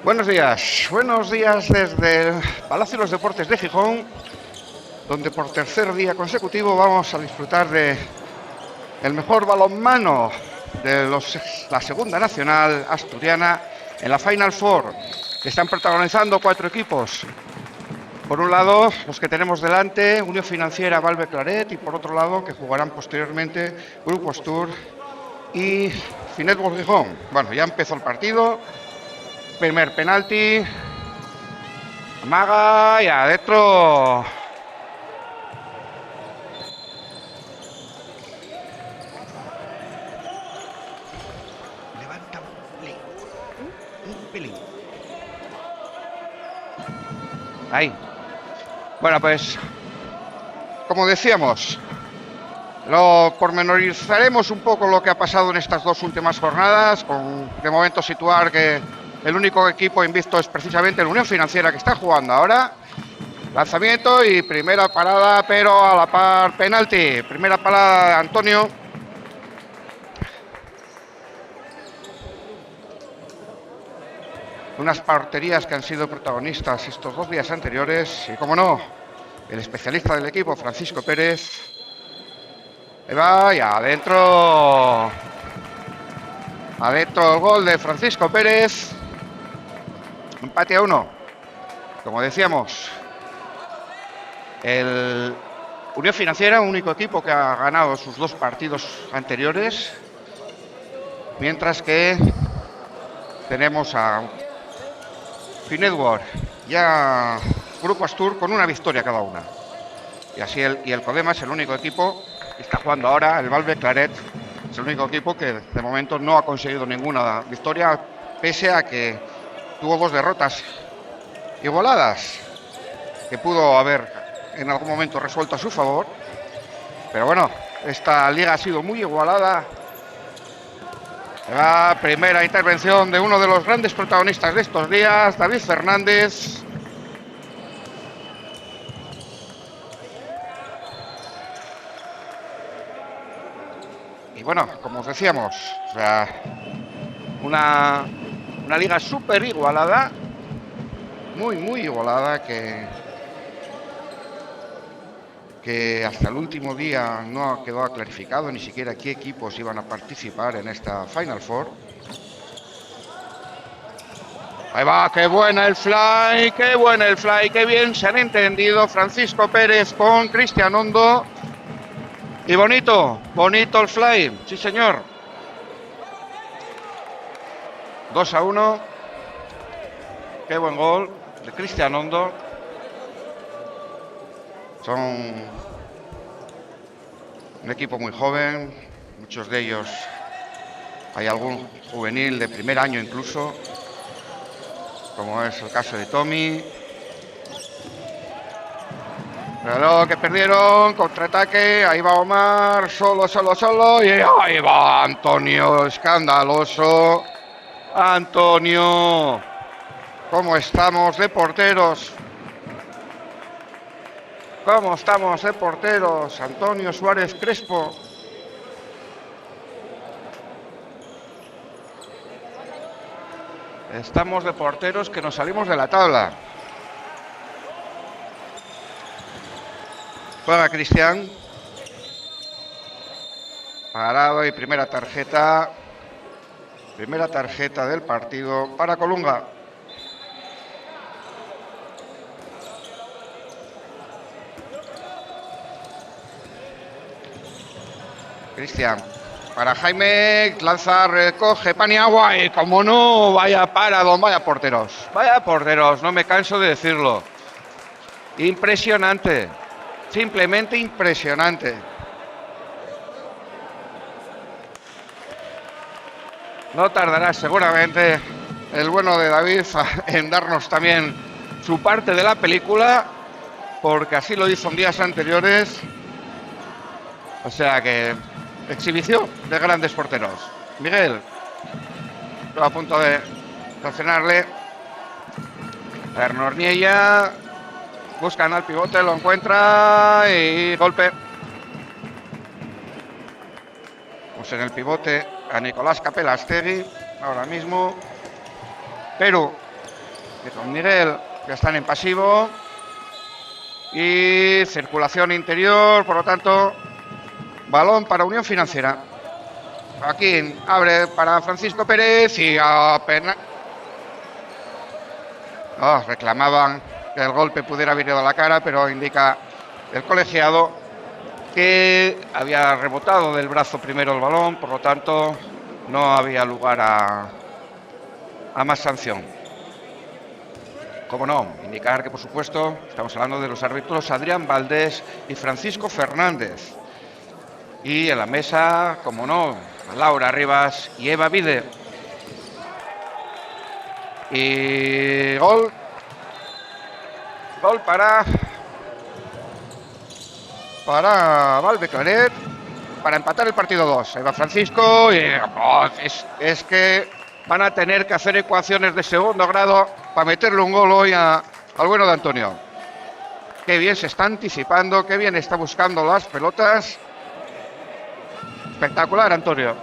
Buenos días desde el Palacio de los Deportes de Gijón, donde por tercer día consecutivo vamos a disfrutar de el mejor balonmano de la Segunda Nacional Asturiana en la Final Four, que están protagonizando 4 equipos. Por un lado, los que tenemos delante, Unión Financiera Valve Claret, y por otro lado, que jugarán posteriormente Grupo Astur y Finetwork Gijón. Bueno, ya empezó el partido. Primer penalti. Amaga y adentro. Levanta un pelín. Ahí. Bueno, pues, como decíamos, lo pormenorizaremos un poco lo que ha pasado en estas 2 últimas jornadas, con de momento situar que el único equipo invicto es precisamente la Unión Financiera, que está jugando ahora. Lanzamiento y primera parada, pero a la par penalti. Primera parada de Antonio. Unas porterías que han sido protagonistas estos 2 días anteriores. Y como no, el especialista del equipo, Francisco Pérez. Ahí va, y adentro. Adentro el gol de Francisco Pérez. Empate a 1. Como decíamos, el Unión Financiera, único equipo que ha ganado sus 2 partidos anteriores, mientras que tenemos a Finetwork y a Grupo Astur con una victoria cada una. Y así el Codema es el único equipo que está jugando ahora. El Valve Claret es el único equipo que de momento no ha conseguido ninguna victoria, pese a que tuvo 2 derrotas igualadas que pudo haber en algún momento resuelto a su favor. Pero bueno, esta liga ha sido muy igualada. La primera intervención de uno de los grandes protagonistas de estos días, David Fernández. Y bueno, como os decíamos, o sea, una liga súper igualada, muy igualada, que hasta el último día no quedó clarificado ni siquiera qué equipos iban a participar en esta Final Four. Ahí va, qué buena el fly, qué bien se han entendido Francisco Pérez con Cristian Hondo. Y bonito el fly, sí señor. 2-1. Qué buen gol de Cristian Hondo. Son un equipo muy joven, muchos de ellos, hay algún juvenil de primer año incluso, como es el caso de Tommy. Pero que perdieron, contraataque, ahí va Omar, solo, y ahí va Antonio, escandaloso. Antonio, ¿cómo estamos de porteros? ¿Cómo estamos de porteros? Antonio Suárez Crespo. Estamos de porteros que nos salimos de la tabla. Juega Cristian. Parado y primera tarjeta. Primera tarjeta del partido para Colunga. Cristian, para Jaime, lanza, recoge Paniagua y como no, vaya paradón, vaya porteros, no me canso de decirlo. Impresionante, simplemente impresionante. No tardará seguramente el bueno de David en darnos también su parte de la película, porque así lo hizo en días anteriores. O sea que exhibición de grandes porteros. Miguel, a punto de sancionarle. Ernorniella, buscan al pivote, lo encuentra y golpe. Pues en el pivote a Nicolás Capelastegui ahora mismo. Pero que con Miguel ya están en pasivo. Y circulación interior, por lo tanto, balón para Unión Financiera. Joaquín abre para Francisco Pérez y apenas... reclamaban que el golpe pudiera haber ido a la cara, pero indica el colegiado que había rebotado del brazo primero el balón, por lo tanto no había lugar a más sanción. Como no, indicar que por supuesto estamos hablando de los árbitros Adrián Valdés y Francisco Fernández. Y en la mesa, como no, Laura Rivas y Eva Vide. Y gol para Valve Claret, para empatar el partido 2. Ahí va Francisco y es que van a tener que hacer ecuaciones de segundo grado para meterle un gol hoy al bueno de Antonio. Qué bien se está anticipando, qué bien está buscando las pelotas. Espectacular, Antonio.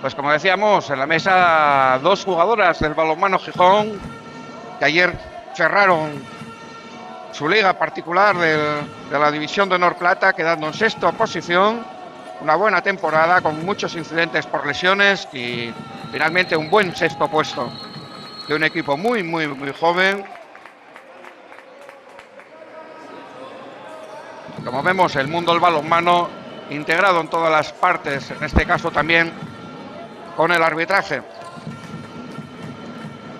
Pues como decíamos, en la mesa 2 jugadoras del balonmano Gijón, que ayer cerraron su liga particular de la división de Honor Plata, quedando en sexta posición. Una buena temporada con muchos incidentes por lesiones y finalmente un buen sexto puesto de un equipo muy joven. Como vemos, el mundo del balonmano integrado en todas las partes, en este caso también con el arbitraje.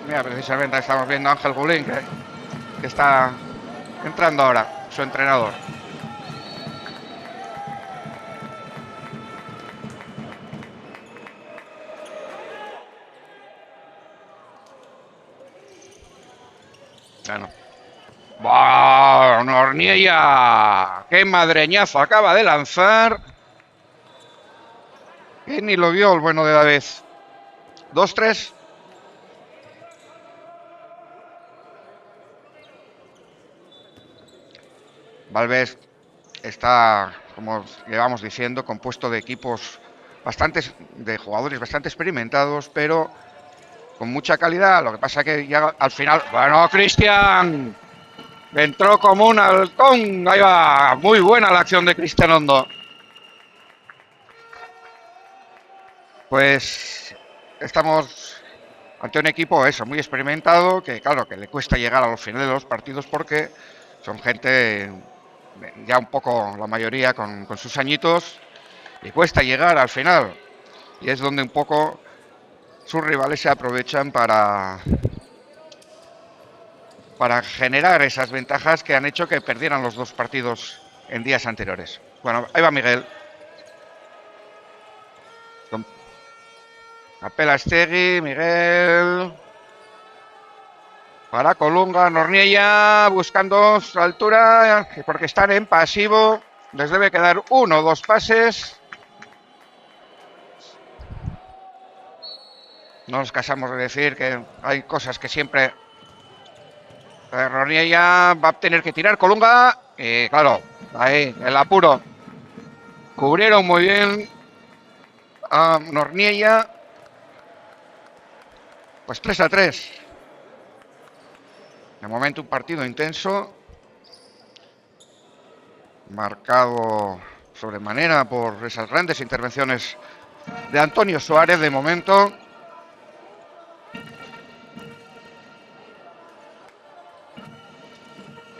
Mira, precisamente estamos viendo a Ángel Gulín, que está entrando ahora, su entrenador. Bueno. ¡Bah! Norniella, qué madreñazo acaba de lanzar. Que ni lo vio el bueno de David. 2-3. Valves está, como llevamos diciendo, compuesto de equipos de jugadores bastante experimentados, pero con mucha calidad. Lo que pasa que ya al final... Bueno, Cristian, entró como un halcón. Ahí va, muy buena la acción de Cristian Hondo. Pues estamos ante un equipo muy experimentado, que claro, que le cuesta llegar a los finales de los partidos porque son gente ya un poco, la mayoría, con sus añitos, y cuesta llegar al final. Y es donde un poco sus rivales se aprovechan para generar esas ventajas que han hecho que perdieran los dos partidos en días anteriores. Bueno, ahí va Miguel. Apela Estegui, Miguel. Para Colunga, Norniella, buscando su altura, porque están en pasivo. Les debe quedar 1 o 2 pases. No nos cansamos de decir que hay cosas que siempre... Norniella va a tener que tirar. Colunga, y claro, ahí, el apuro. Cubrieron muy bien a Norniella. Pues 3-3. De momento un partido intenso, marcado sobremanera por esas grandes intervenciones de Antonio Suárez de momento.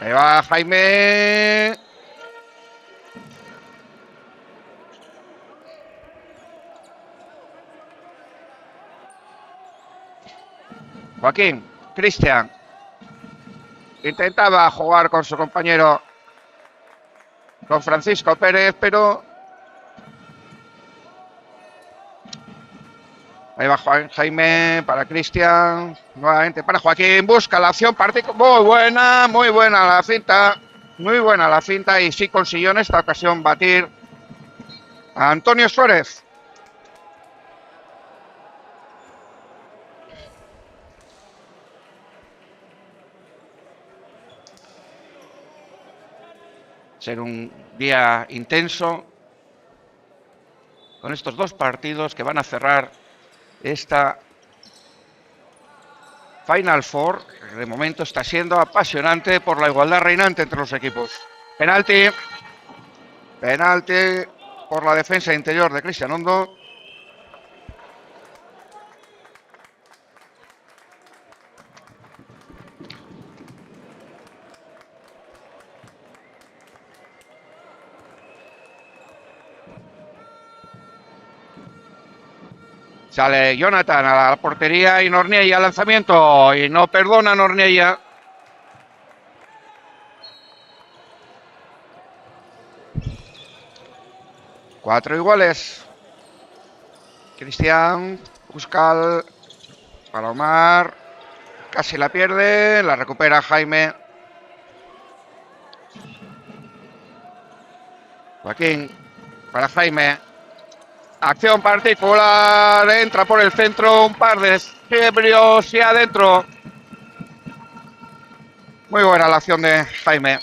Ahí va Jaime. Joaquín, Cristian. Intentaba jugar con su compañero, con Francisco Pérez, pero... Ahí va Jaime para Cristian. Nuevamente para Joaquín. Busca la acción. Muy buena la cinta. Muy buena la cinta. Y sí consiguió en esta ocasión batir a Antonio Suárez. Ser un día intenso con estos dos partidos que van a cerrar esta Final Four, que de momento está siendo apasionante por la igualdad reinante entre los equipos. Penalti. Penalti por la defensa interior de Cristian Hondo. Sale Jonathan a la portería y Nornieya al lanzamiento. Y no perdona Nornieya. Cuatro iguales. Cristian busca para Omar. Casi la pierde. La recupera Jaime. Joaquín para Jaime. Acción particular. Entra por el centro. Un par de ebrios y adentro. Muy buena la acción de Jaime.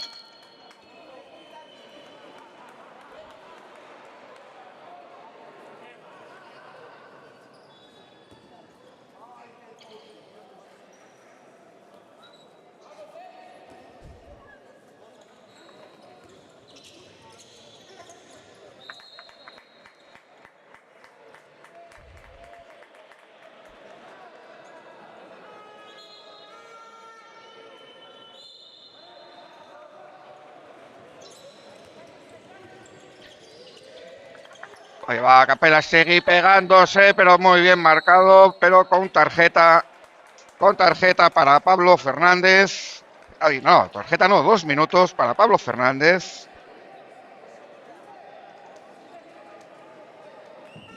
Ahí va Capellastegui pegándose, pero muy bien marcado, pero con tarjeta para Pablo Fernández. Ay, no, tarjeta no, 2 minutos para Pablo Fernández.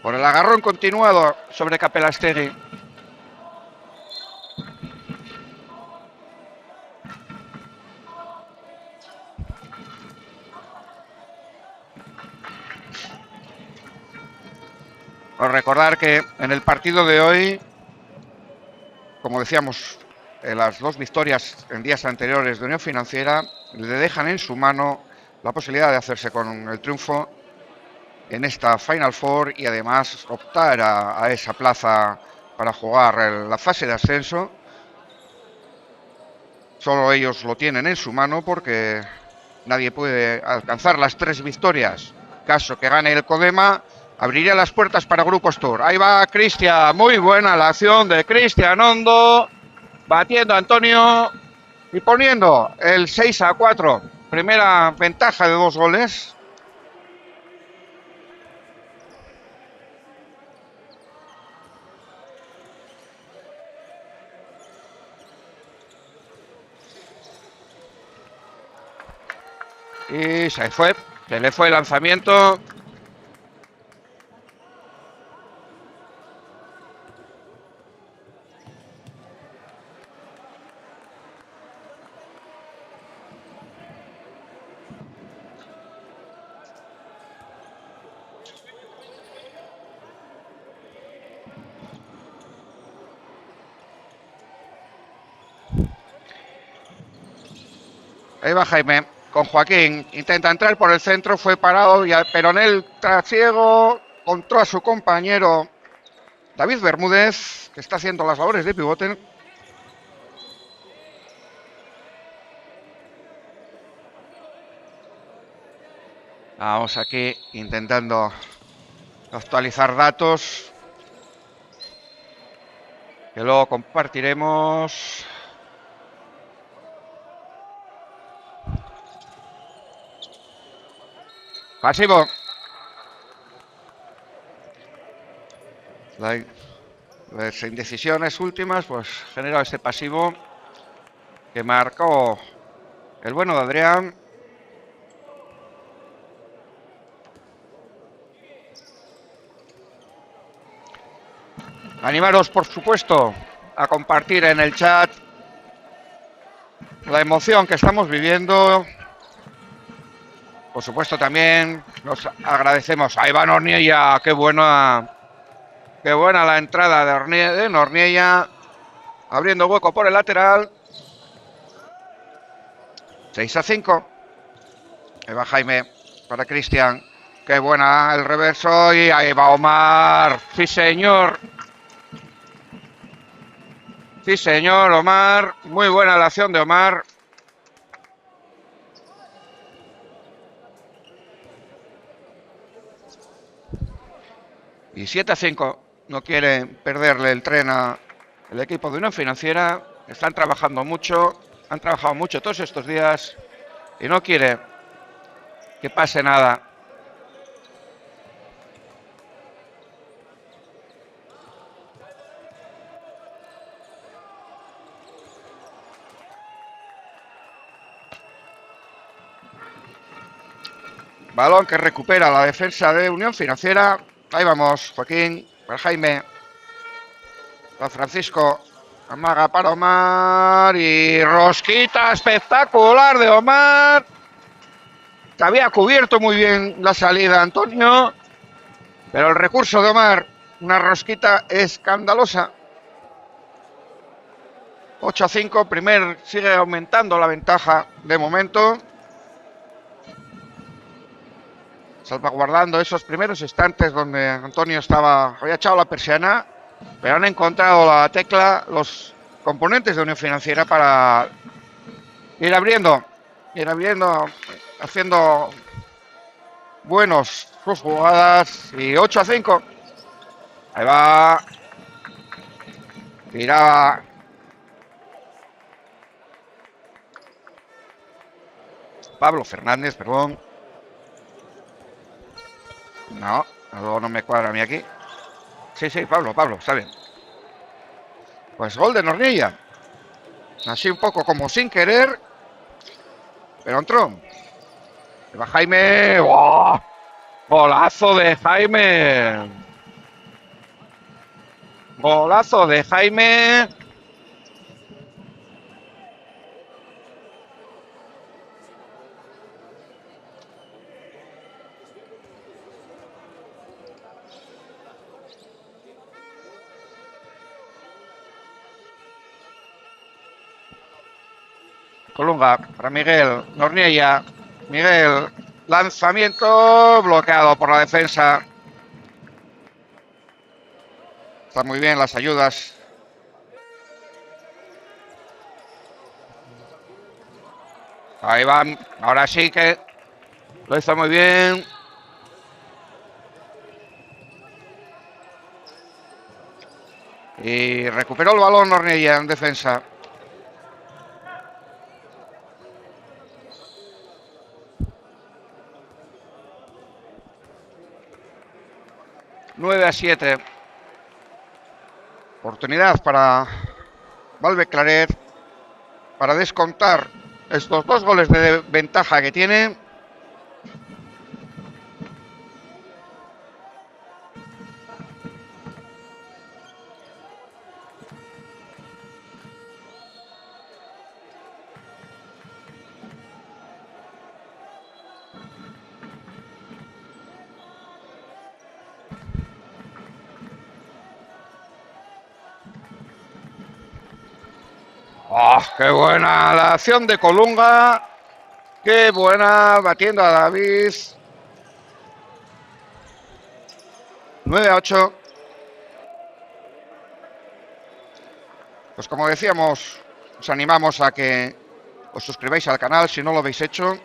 Por el agarrón continuado sobre Capellastegui. Os recordar que en el partido de hoy, como decíamos, las dos victorias en días anteriores de Unión Financiera le dejan en su mano la posibilidad de hacerse con el triunfo en esta Final Four y además optar a esa plaza para jugar la fase de ascenso. Solo ellos lo tienen en su mano porque nadie puede alcanzar las 3 victorias. Caso que gane el Codema, abriría las puertas para Grupos Tour. Ahí va Cristian, muy buena la acción de Cristian Hondo, batiendo a Antonio y poniendo el 6-4. Primera ventaja de 2 goles. Y se le fue el lanzamiento. Ahí va Jaime con Joaquín. Intenta entrar por el centro, fue parado, pero en el trasiego encontró a su compañero David Bermúdez, que está haciendo las labores de pivote. Vamos aquí intentando actualizar datos que luego compartiremos. Pasivo. Las indecisiones últimas, pues generó este pasivo que marcó el bueno de Adrián. Animaros, por supuesto, a compartir en el chat la emoción que estamos viviendo. Por supuesto, también nos agradecemos a Iván Nornieya. Qué buena la entrada de Nornieya, abriendo hueco por el lateral. 6-5. Ahí va Jaime para Cristian. Qué buena el reverso. Y ahí va Omar. Sí, señor. Sí, señor, Omar. Muy buena la acción de Omar. Y 7-5. No quieren perderle el tren al equipo de Unión Financiera. Están trabajando mucho. Han trabajado mucho todos estos días. Y no quiere que pase nada. Balón que recupera la defensa de Unión Financiera. Ahí vamos, Joaquín, para Jaime, para Francisco. Amaga para Omar y rosquita espectacular de Omar. Que había cubierto muy bien la salida Antonio. Pero el recurso de Omar, una rosquita escandalosa. 8-5, sigue aumentando la ventaja de momento. Salvaguardando esos primeros instantes donde Antonio había echado la persiana, pero han encontrado la tecla los componentes de Unión Financiera para ir abriendo, haciendo buenos sus jugadas. Y 8-5. Ahí va. Tiraba. Pablo Fernández, perdón. No, algo no me cuadra a mí aquí. Sí, Pablo, está bien. Pues gol de Nornilla. Así un poco como sin querer, pero entró. Va Jaime. ¡Oh! Golazo de Jaime. Golazo de Jaime. Colunga para Miguel. Nornilla. Miguel. Lanzamiento bloqueado por la defensa. Están muy bien las ayudas. Ahí van. Ahora sí que lo hizo muy bien. Y recuperó el balón Nornilla en defensa. (9-7). Oportunidad para Valve Claret para descontar estos 2 goles de ventaja que tiene. ¡Oh, qué buena la acción de Colunga! ¡Qué buena! Batiendo a David. 9-8. Pues como decíamos, os animamos a que os suscribáis al canal si no lo habéis hecho.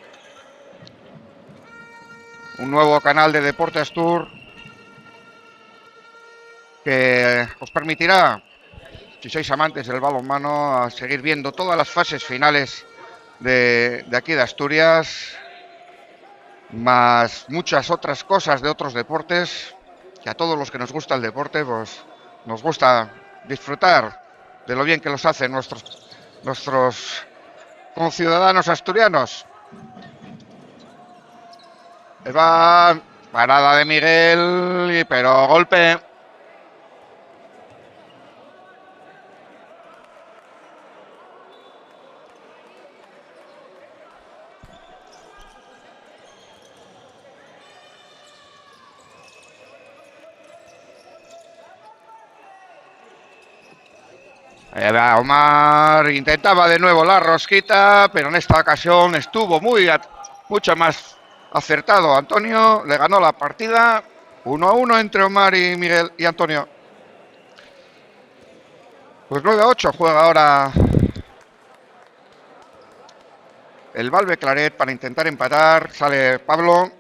Un nuevo canal de Deportes Tour que os permitirá, si sois amantes del balonmano, a seguir viendo todas las fases finales de aquí de Asturias, más muchas otras cosas de otros deportes, que a todos los que nos gusta el deporte, pues nos gusta disfrutar de lo bien que los hacen nuestros conciudadanos asturianos. Va parada de Miguel, pero golpe. Omar intentaba de nuevo la rosquita, pero en esta ocasión estuvo mucho más acertado Antonio. Le ganó la partida. 1-1 entre Omar y Miguel y Antonio. Pues 9-8 juega ahora el Valve Claret para intentar empatar. Sale Pablo.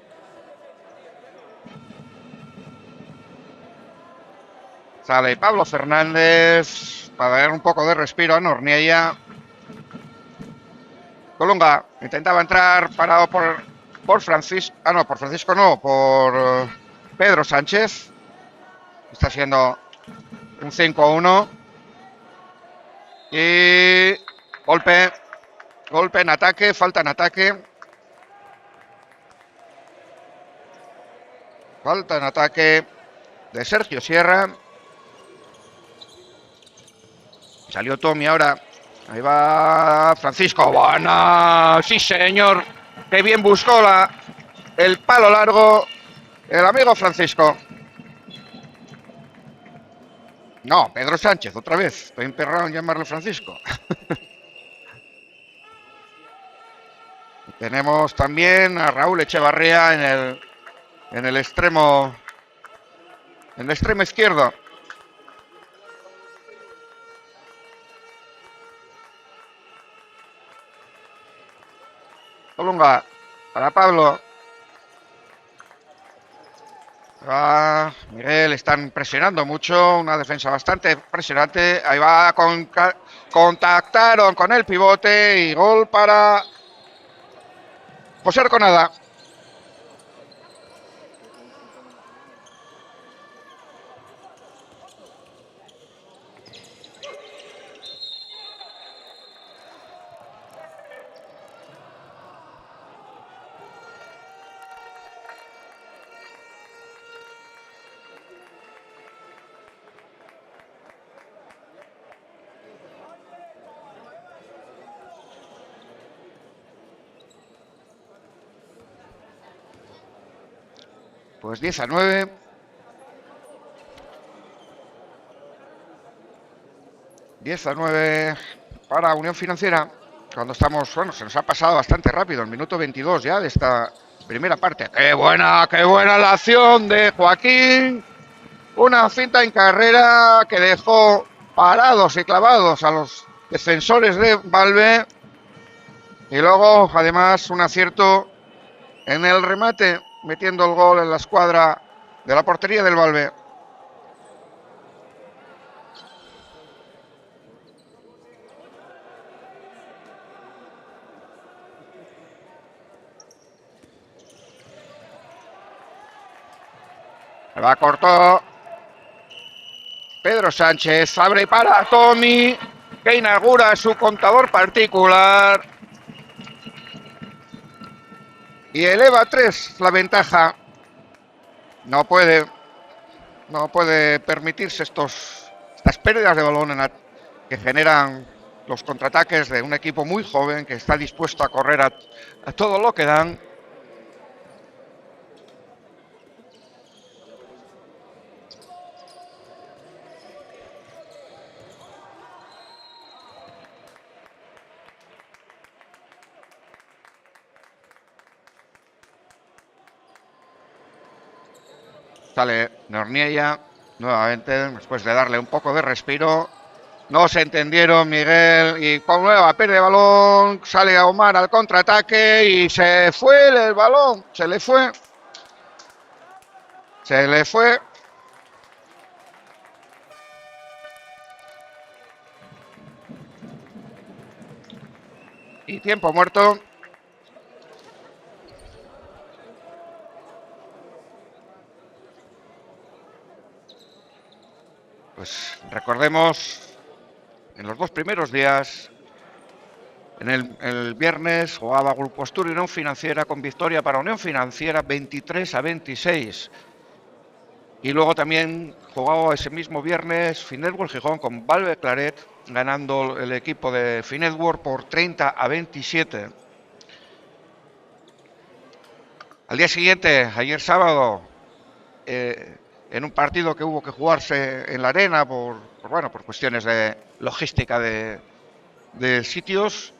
Sale Pablo Fernández para dar un poco de respiro a Norniella. Colunga intentaba entrar parado por Francisco. Ah, no, por Francisco no, por Pedro Sánchez. Está siendo un 5-1. Y golpe en ataque, falta en ataque. Falta en ataque de Sergio Sierra. Salió Tommy ahora. Ahí va Francisco. ¡Buena! Sí, señor. Qué bien buscó el palo largo el amigo Francisco. No, Pedro Sánchez, otra vez. Estoy emperrado en llamarlo Francisco. Tenemos también a Raúl Echevarría en el extremo izquierdo. Colunga para Pablo. Miguel, están presionando mucho, una defensa bastante presionante. Ahí va, contactaron con el pivote y gol para José Arconada. Pues 10-9. Para Unión Financiera. Cuando estamos, bueno, se nos ha pasado bastante rápido, el minuto 22 ya de esta primera parte. ¡Qué buena la acción de Joaquín! Una finta en carrera que dejó parados y clavados a los defensores de Valve. Y luego, además, un acierto en el remate, metiendo el gol en la escuadra de la portería del Valve. La cortó Pedro Sánchez, abre para Tommy, que inaugura su contador particular y eleva 3 la ventaja. No puede permitirse estas pérdidas de balón que generan los contraataques de un equipo muy joven que está dispuesto a correr a todo lo que dan. Sale Norniella nuevamente, después de darle un poco de respiro. No se entendieron Miguel y con nueva pérdida de balón sale a Omar al contraataque y se fue el balón, se le fue. Y tiempo muerto. Pues recordemos, en los 2 primeros días, en el viernes jugaba Grupo Astur y Unión Financiera con victoria para Unión Financiera 23-26. Y luego también jugaba ese mismo viernes Finetworld Gijón con Valve Claret, ganando el equipo de Finetworld por 30-27. Al día siguiente, ayer sábado, en un partido que hubo que jugarse en la arena por cuestiones de logística de sitios,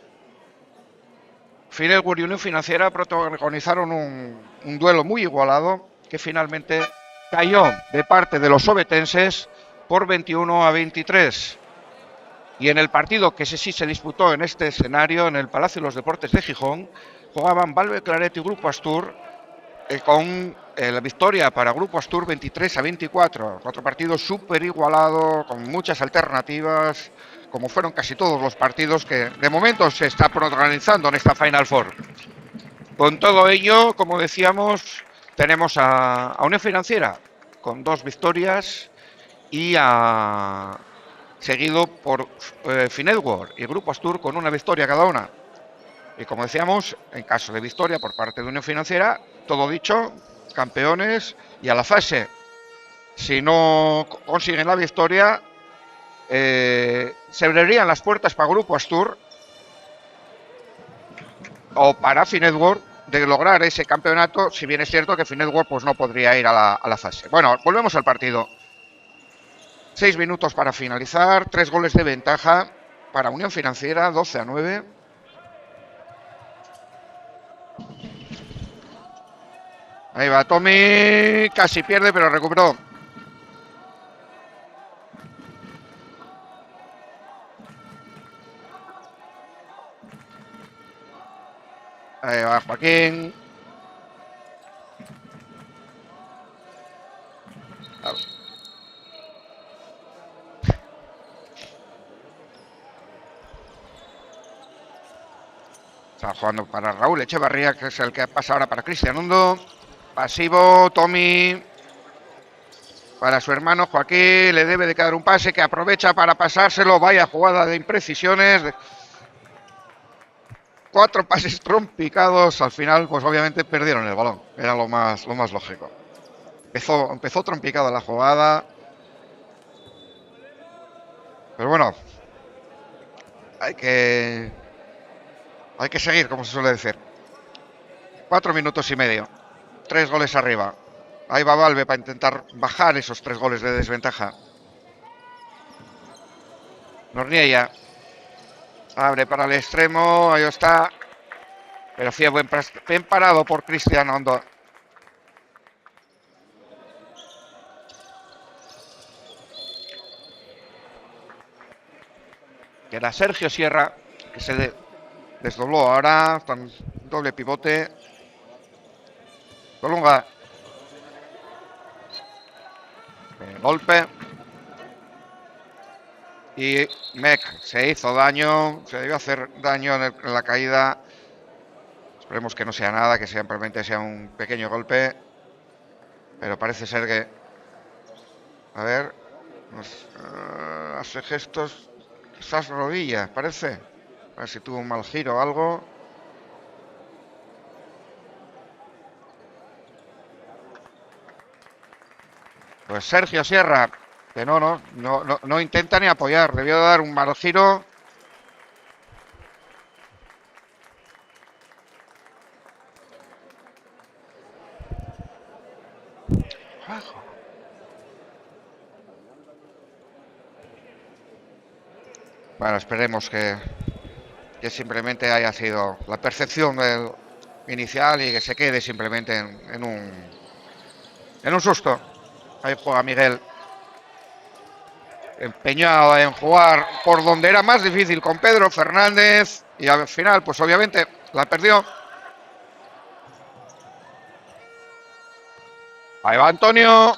Finetworld y Unión Financiera protagonizaron un duelo muy igualado que finalmente cayó de parte de los obetenses por 21-23. Y en el partido que sí se disputó en este escenario, en el Palacio de los Deportes de Gijón, jugaban Valve Claret y Grupo Astur, con la victoria para Grupo Astur 23-24. Otro partido súper igualado, con muchas alternativas, como fueron casi todos los partidos que de momento se está protagonizando en esta Final Four. Con todo ello, como decíamos, tenemos a Unión Financiera con 2 victorias y seguido por Finetwork y Grupo Astur con 1 victoria cada una. Y como decíamos, en caso de victoria por parte de Unión Financiera, todo dicho, campeones y a la fase. Si no consiguen la victoria, se abrirían las puertas para Grupo Astur o para Finetwork de lograr ese campeonato, si bien es cierto que Finetwork pues no podría ir a la fase. Bueno, volvemos al partido. 6 minutos para finalizar, 3 goles de ventaja para Unión Financiera, 12-9. Ahí va Tommy, casi pierde, pero recuperó. Ahí va Joaquín. Está jugando para Raúl Echevarría, que es el que pasa ahora para Cristian Hundo. Pasivo, Tommy. Para su hermano Joaquín, le debe de quedar un pase que aprovecha para pasárselo. Vaya jugada de imprecisiones. 4 pases trompicados. Al final, pues obviamente perdieron el balón. Era lo más lógico. Empezó trompicada la jugada. Pero bueno, hay que seguir, como se suele decir. 4 minutos y medio. 3 goles arriba. Ahí va Valve para intentar bajar esos 3 goles de desventaja. Norniella. Abre para el extremo. Ahí está. Pero fue bien parado por Cristian Hundo. Que era Sergio Sierra, que se desdobló ahora. Está en doble pivote. Colunga. Golpe. Y Mec se hizo daño. Se debió hacer daño en la caída. Esperemos que no sea nada, que simplemente sea un pequeño golpe. Pero parece ser que... A ver... hace gestos... Esas rodillas, parece. A ver si tuvo un mal giro o algo. Pues Sergio Sierra, que no intenta ni apoyar. Debió dar un mal giro. Bueno, esperemos que simplemente haya sido la percepción del inicial y que se quede simplemente en un susto. Ahí juega Miguel, empeñado en jugar por donde era más difícil con Pedro Fernández, y al final pues obviamente la perdió. Ahí va Antonio.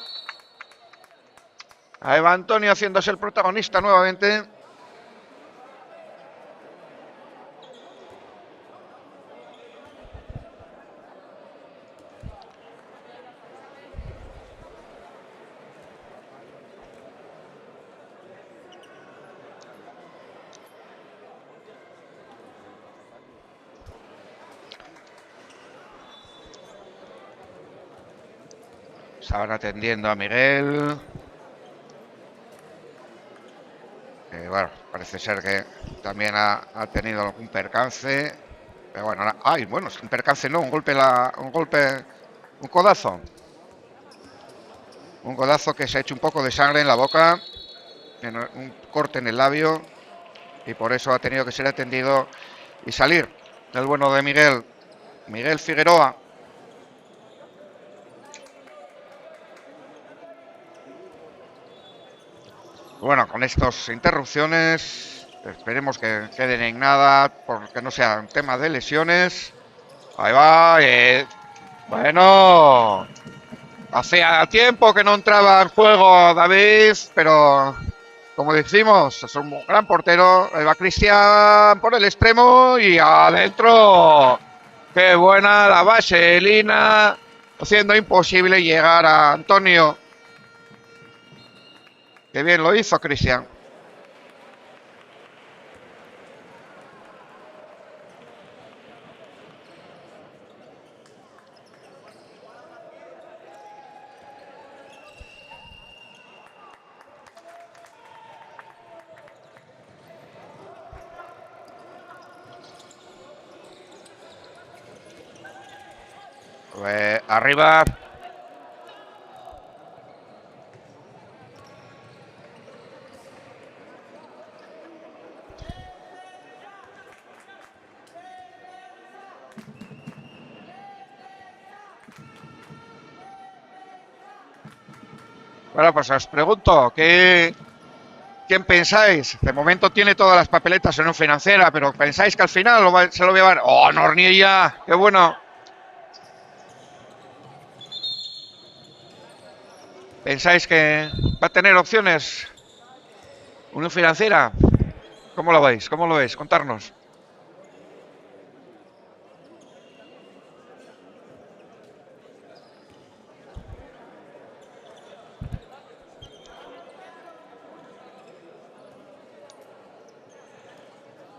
Ahí va Antonio haciéndose el protagonista nuevamente. Estaban atendiendo a Miguel. Bueno, parece ser que también ha tenido algún percance. Pero bueno, bueno, un percance no, un codazo. Un codazo que se ha hecho un poco de sangre en la boca, un corte en el labio, y por eso ha tenido que ser atendido y salir el bueno de Miguel Figueroa. Bueno, con estas interrupciones Esperemos que queden en nada, porque no sea un tema de lesiones. Ahí va. Bueno, hacía tiempo que no entraba en juego David, pero como decimos, es un gran portero. Ahí va Cristian por el extremo y adentro. Qué buena la base, Lina, haciendo imposible llegar a Antonio. Qué bien lo hizo Cristian. Arriba. Bueno, pues os pregunto, ¿quién pensáis? De momento tiene todas las papeletas en un financiera, pero ¿pensáis que al final se lo va a llevar? ¡Oh, Nornilla! ¡Qué bueno! ¿Pensáis que va a tener opciones Unión Financiera? ¿Cómo lo veis? ¿Cómo lo veis? Contarnos.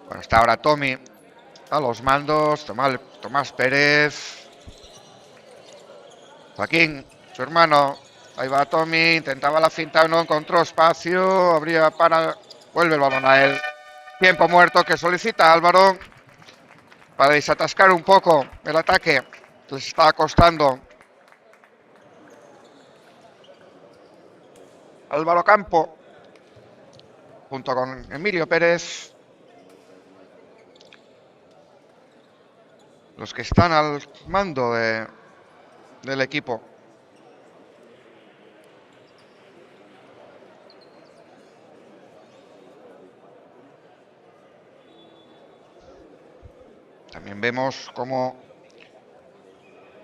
Bueno, está ahora Tommy a los mandos. Tomás Pérez. Joaquín, su hermano. Ahí va Tommy. Intentaba la finta, no encontró espacio. Abría para. Vuelve el balón a él. Tiempo muerto que solicita Álvaro para desatascar un poco el ataque. Les está costando. Álvaro Campo junto con Emilio Pérez. Los que están al mando del equipo. También vemos cómo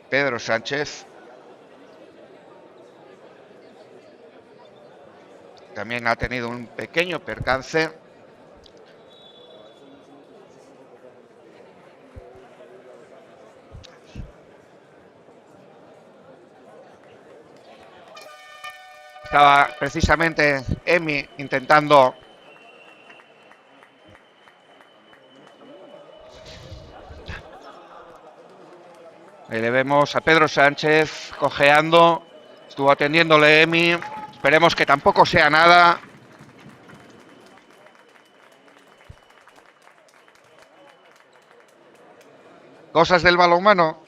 Pedro Sánchez también ha tenido un pequeño percance. Estaba precisamente Emi intentando ahí le vemos a Pedro Sánchez cojeando. Estuvo atendiéndole Emi. Esperemos que tampoco sea nada. Cosas del balonmano.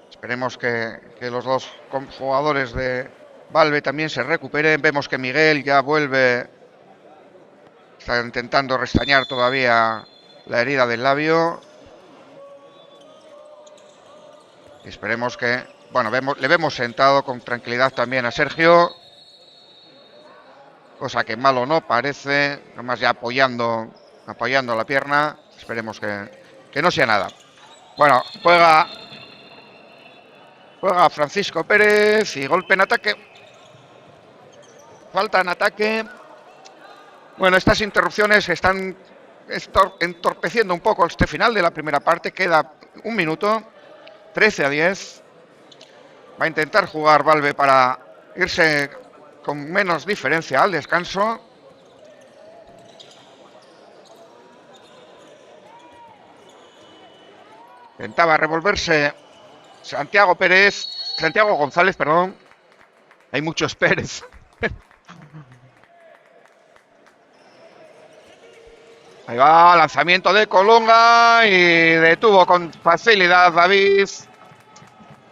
Esperemos que los dos jugadores de Valve también se recuperen. Vemos que Miguel ya vuelve. Está intentando restañar todavía la herida del labio. Esperemos que... Bueno, le vemos sentado con tranquilidad también a Sergio. Cosa que malo no parece. Nomás ya apoyando la pierna. Esperemos que no sea nada. Bueno, juega Francisco Pérez y golpe en ataque. Falta en ataque. Bueno, estas interrupciones están entorpeciendo un poco este final de la primera parte. Queda un minuto. 13-10. Va a intentar jugar Valve para irse con menos diferencia al descanso. Intentaba revolverse Santiago González, perdón. Hay muchos Pérez. Ahí va, lanzamiento de Colunga y detuvo con facilidad David.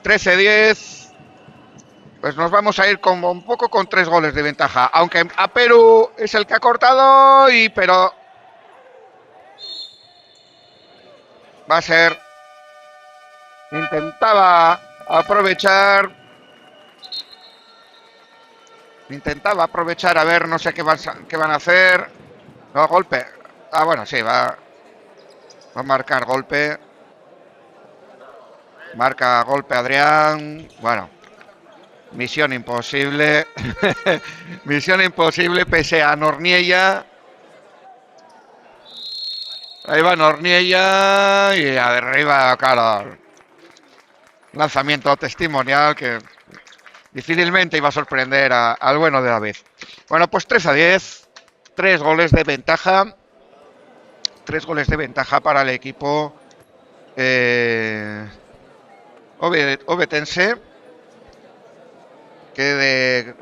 13-10. Pues nos vamos a ir como un poco con 3 goles de ventaja. Aunque a Perú es el que ha cortado, pero va a ser... Intentaba aprovechar Intentaba aprovechar a ver, no sé qué van a hacer. No, golpe. Ah, bueno, sí, va a marcar golpe. Marca golpe Adrián. Bueno, misión imposible. Misión imposible pese a Norniella. Ahí va Norniella y arriba, claro. Lanzamiento testimonial que difícilmente iba a sorprender al bueno de David. Bueno, pues 3-10. 3 goles de ventaja. 3 goles de ventaja para el equipo ovetense, que de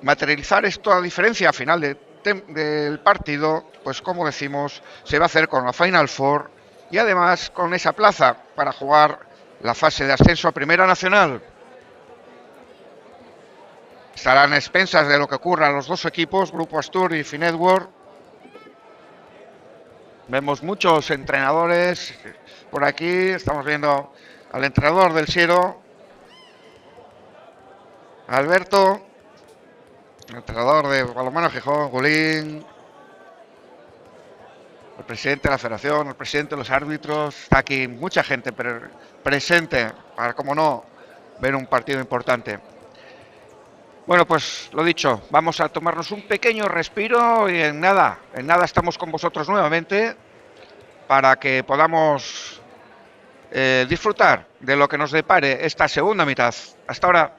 materializar esto a diferencia final del partido, pues como decimos, se va a hacer con la Final Four y además con esa plaza para jugar la fase de ascenso a Primera Nacional. Estarán a expensas de lo que ocurra a los dos equipos, Grupo Astur y Finetwork. Vemos muchos entrenadores por aquí. Estamos viendo al entrenador del Siero, Alberto, entrenador de balonmano Gijón, Gulín, el presidente de la federación, el presidente de los árbitros. Está aquí mucha gente presente para, como no, ver un partido importante. Bueno, pues lo dicho, vamos a tomarnos un pequeño respiro y en nada estamos con vosotros nuevamente para que podamos disfrutar de lo que nos depare esta segunda mitad. Hasta ahora.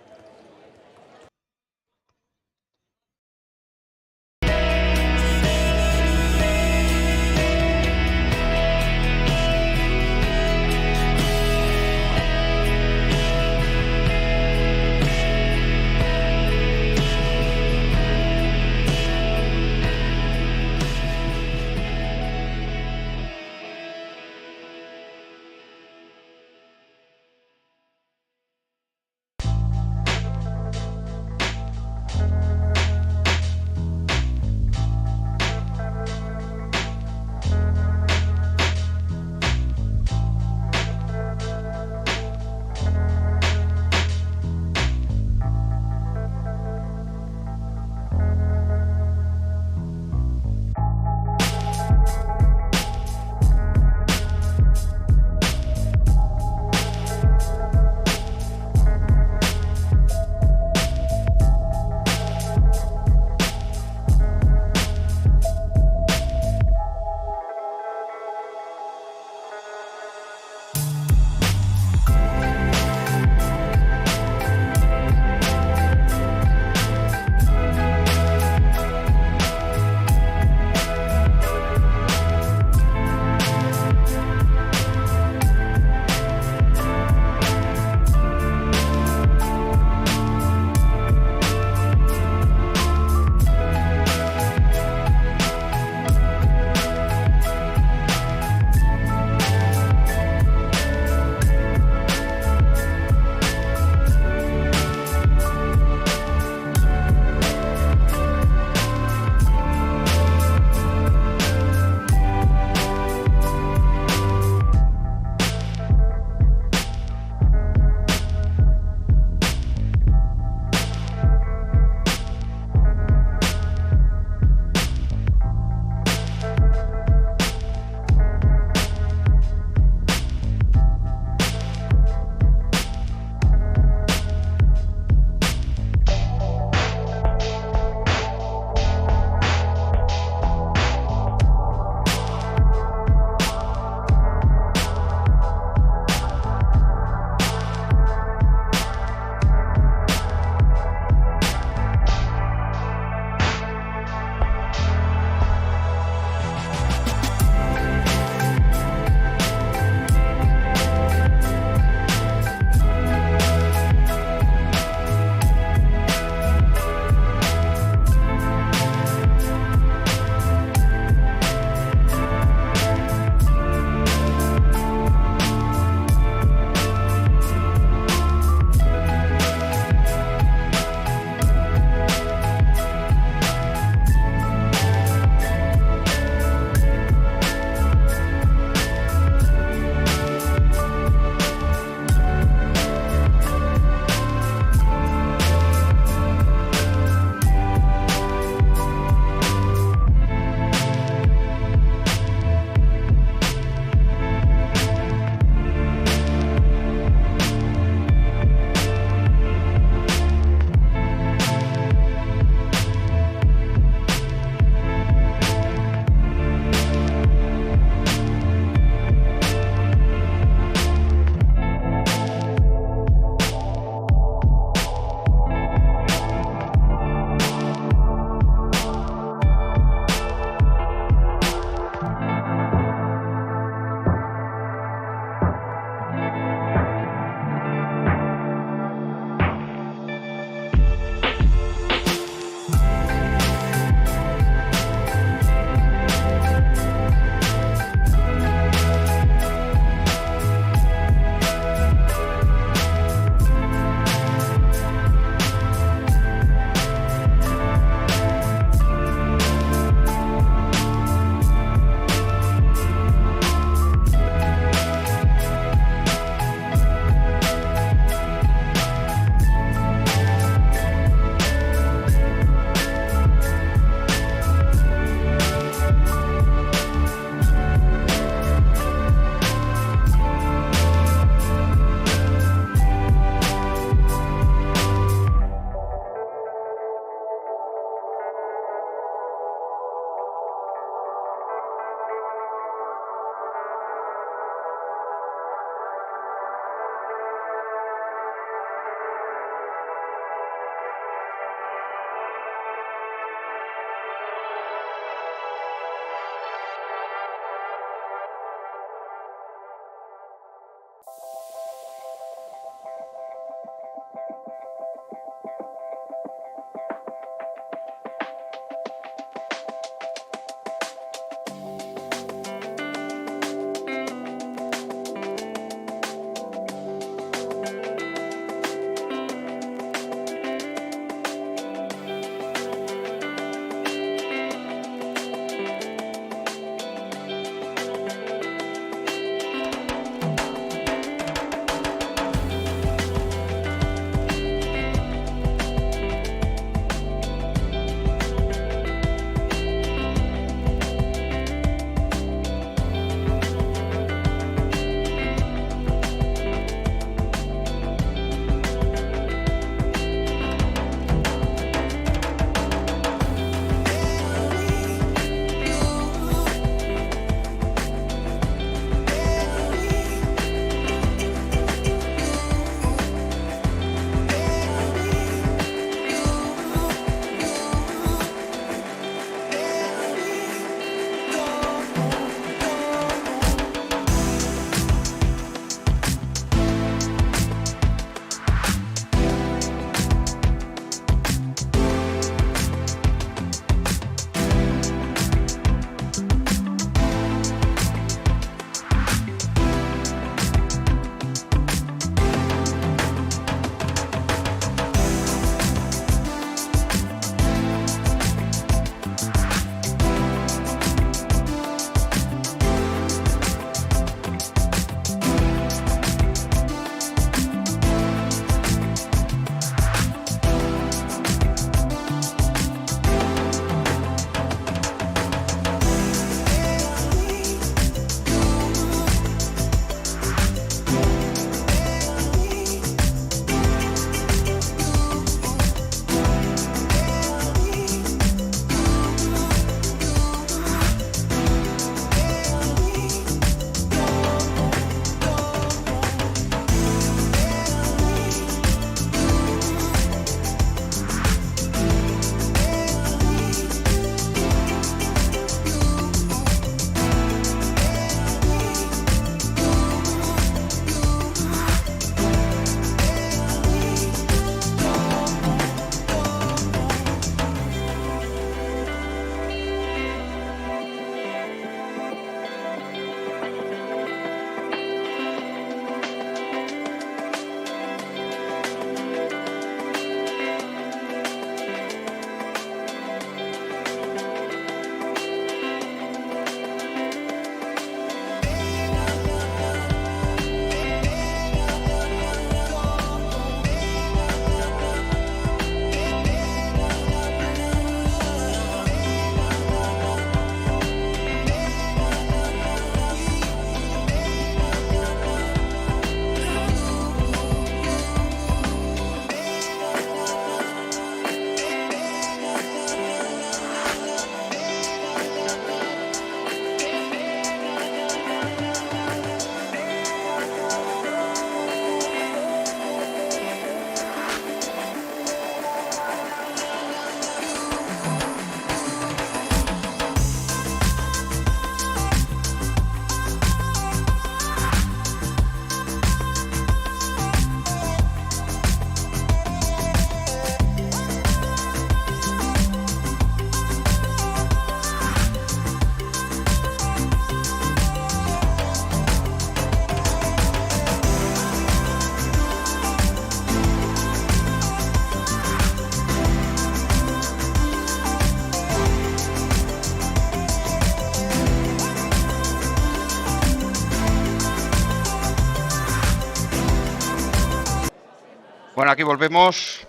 Bueno, aquí volvemos.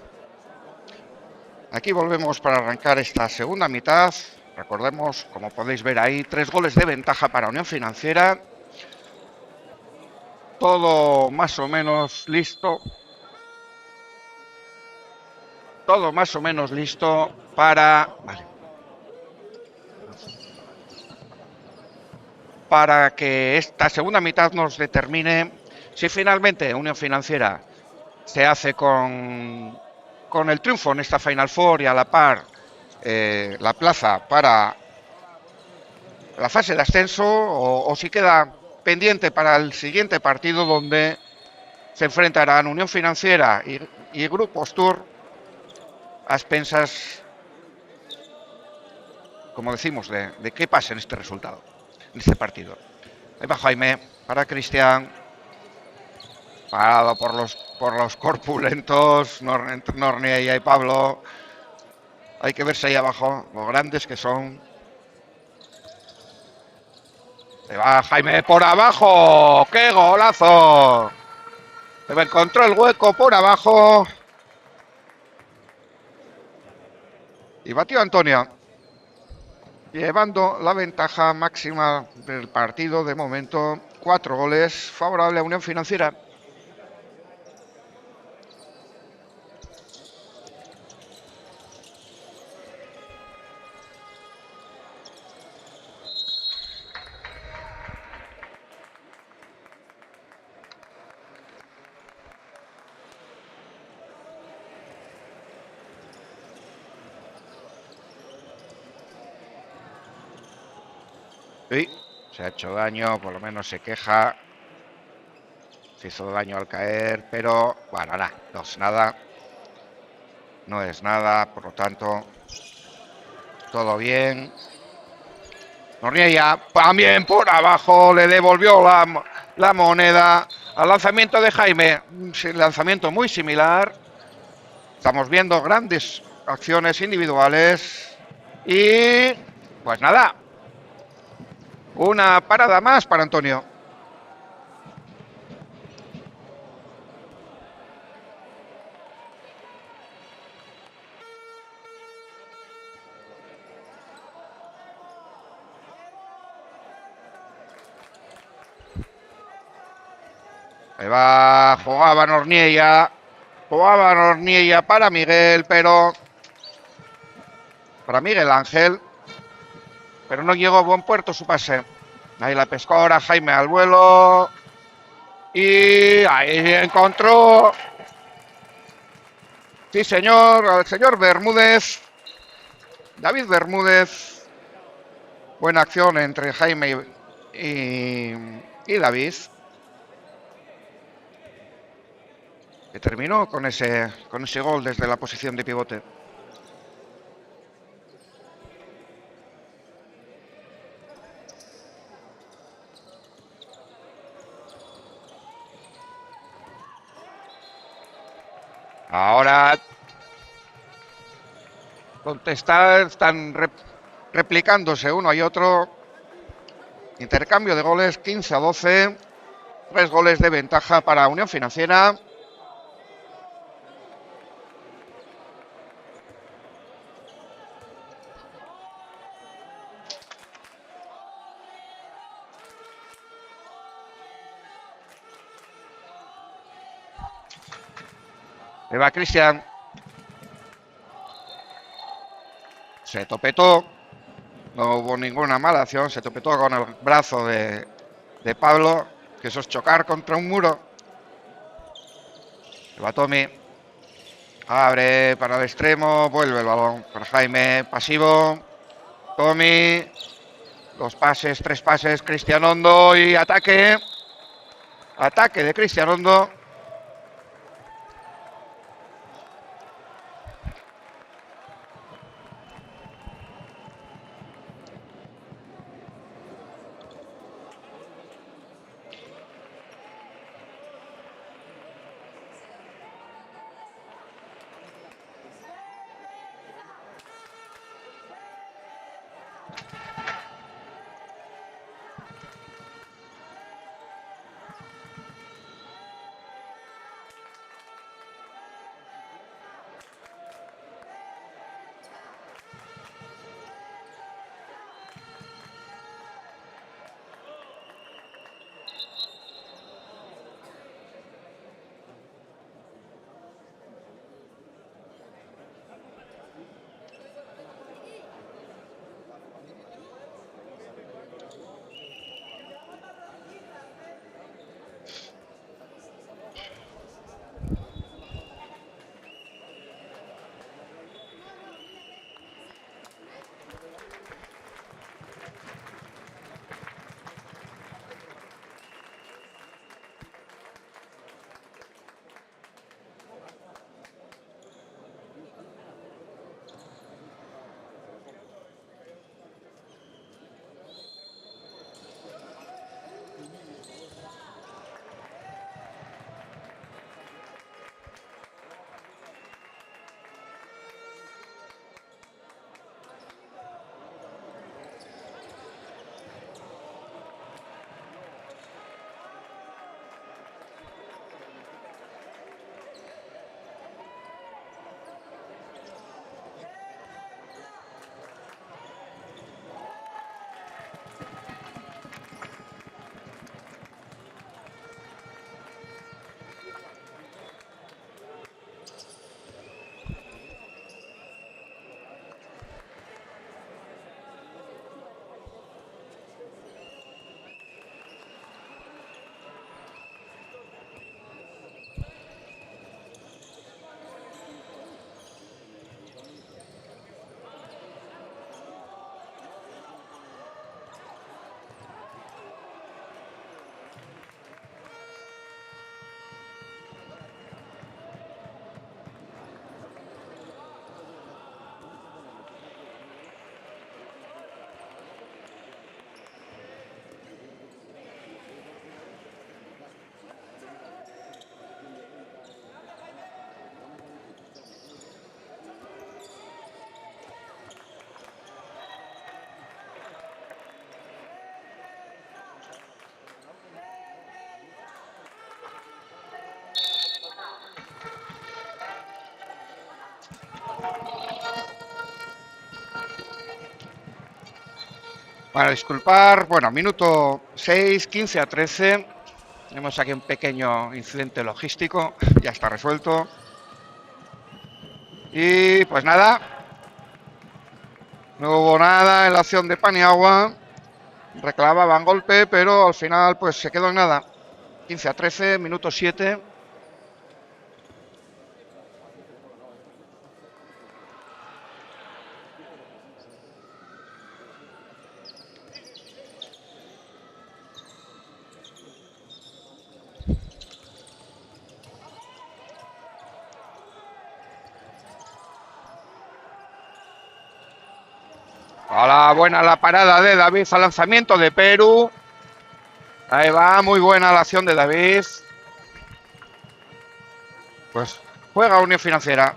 Aquí volvemos para arrancar esta segunda mitad. Recordemos, como podéis ver ahí, 3 goles de ventaja para Unión Financiera. Todo más o menos listo. Todo más o menos listo para... Vale. Para que esta segunda mitad nos determine si finalmente Unión Financiera se hace con el triunfo en esta Final Four y a la par la plaza para la fase de ascenso o si queda pendiente para el siguiente partido donde se enfrentarán Unión Financiera y Grupos Tour a expensas, como decimos, de qué pasa en este resultado, en este partido. Ahí va Jaime para Cristian, parado por los corpulentos Norniella y Pablo. Hay que verse ahí abajo, lo grandes que son. Se va Jaime por abajo. ¡Qué golazo! Se encontró el hueco por abajo. Y batió Antonio, llevando la ventaja máxima del partido de momento. 4 goles favorable a Unión Financiera. Sí, se ha hecho daño, por lo menos se queja. Se hizo daño al caer, pero bueno, nada, no es nada. No es nada, por lo tanto, todo bien. Norniella también por abajo, le devolvió la moneda al lanzamiento de Jaime. Un lanzamiento muy similar. Estamos viendo grandes acciones individuales. Y pues nada, una parada más para Antonio. Ahí va, jugaba Norniella para Miguel, pero para Miguel Ángel, pero no llegó a buen puerto su pase. Ahí la pescó ahora Jaime al vuelo y ahí encontró, sí señor, al señor Bermúdez, David Bermúdez. Buena acción entre Jaime y David, que terminó con ese gol desde la posición de pivote. Ahora están replicándose uno y otro. Intercambio de goles, 15-12. 3 goles de ventaja para Unión Financiera. Le va Cristian. Se topetó. No hubo ninguna mala acción. Se topetó con el brazo de Pablo. Que eso es chocar contra un muro. Le va Tommy. Abre para el extremo. Vuelve el balón para Jaime. Pasivo. Tommy. 2 pases, 3 pases. Cristian Hondo y ataque. Ataque de Cristian Hondo. Para disculpar, bueno, minuto 6, 15 a 13. Tenemos aquí un pequeño incidente logístico, ya está resuelto. Y pues nada, no hubo nada en la acción de Paniagua. Reclamaban golpe, pero al final pues se quedó en nada. 15 a 13, minuto 7. Hola, buena la parada de David al lanzamiento de Perú. Ahí va, muy buena la acción de David. Pues juega Unión Financiera.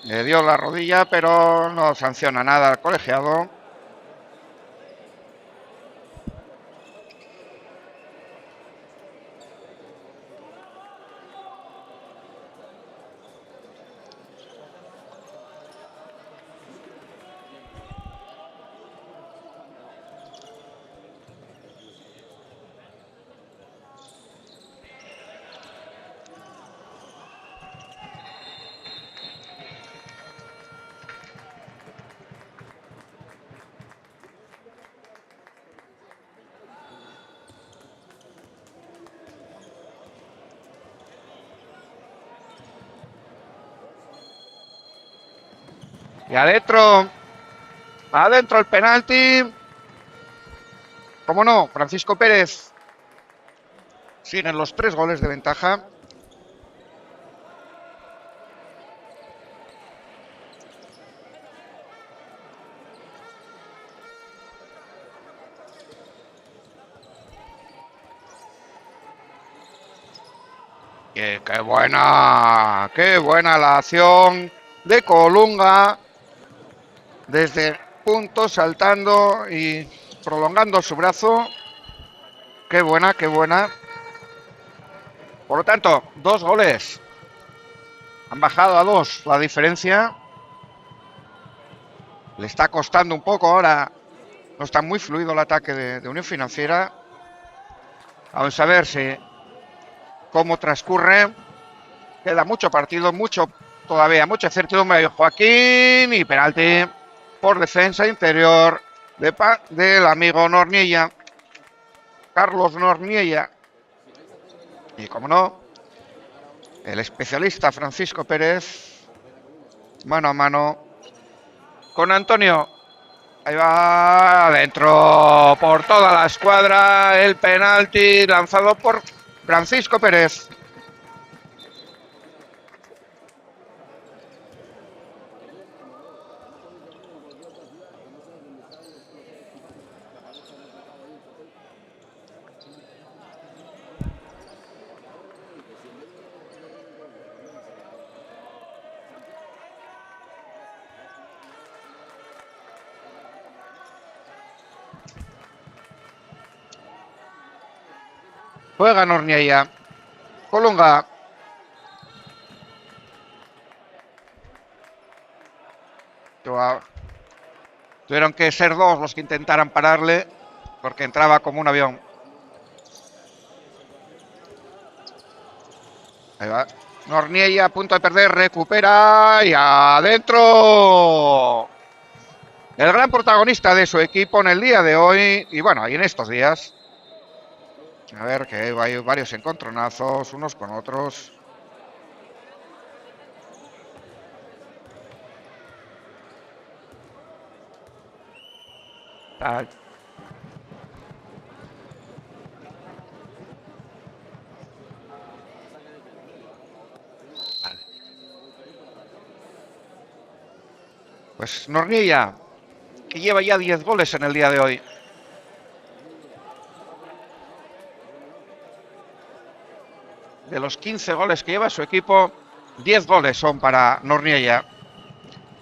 Le dio la rodilla, pero no sanciona nada al colegiado. Y adentro el penalti. ¿Cómo no? Francisco Pérez. Siguen los 3 goles de ventaja. Qué buena la acción de Colunga. Desde punto, saltando y prolongando su brazo. Qué buena, qué buena. Por lo tanto, 2 goles. Han bajado a 2 la diferencia. Le está costando un poco ahora. No está muy fluido el ataque de Unión Financiera. Vamos a ver cómo transcurre. Queda mucho partido, todavía mucha incertidumbre. Joaquín y penalti por defensa interior del amigo Norniella, Carlos Norniella. Y como no, el especialista Francisco Pérez, mano a mano con Antonio. Ahí va adentro por toda la escuadra el penalti lanzado por Francisco Pérez. Juega Norniella. Colunga. Tuvieron que ser 2 los que intentaran pararle, porque entraba como un avión. Ahí va. Norniella a punto de perder, recupera y adentro. El gran protagonista de su equipo en el día de hoy y bueno, y en estos días. A ver, que hay varios encontronazos unos con otros. Vale. Pues Norniella, que lleva ya 10 goles en el día de hoy. De los 15 goles que lleva su equipo, 10 goles son para Norniella.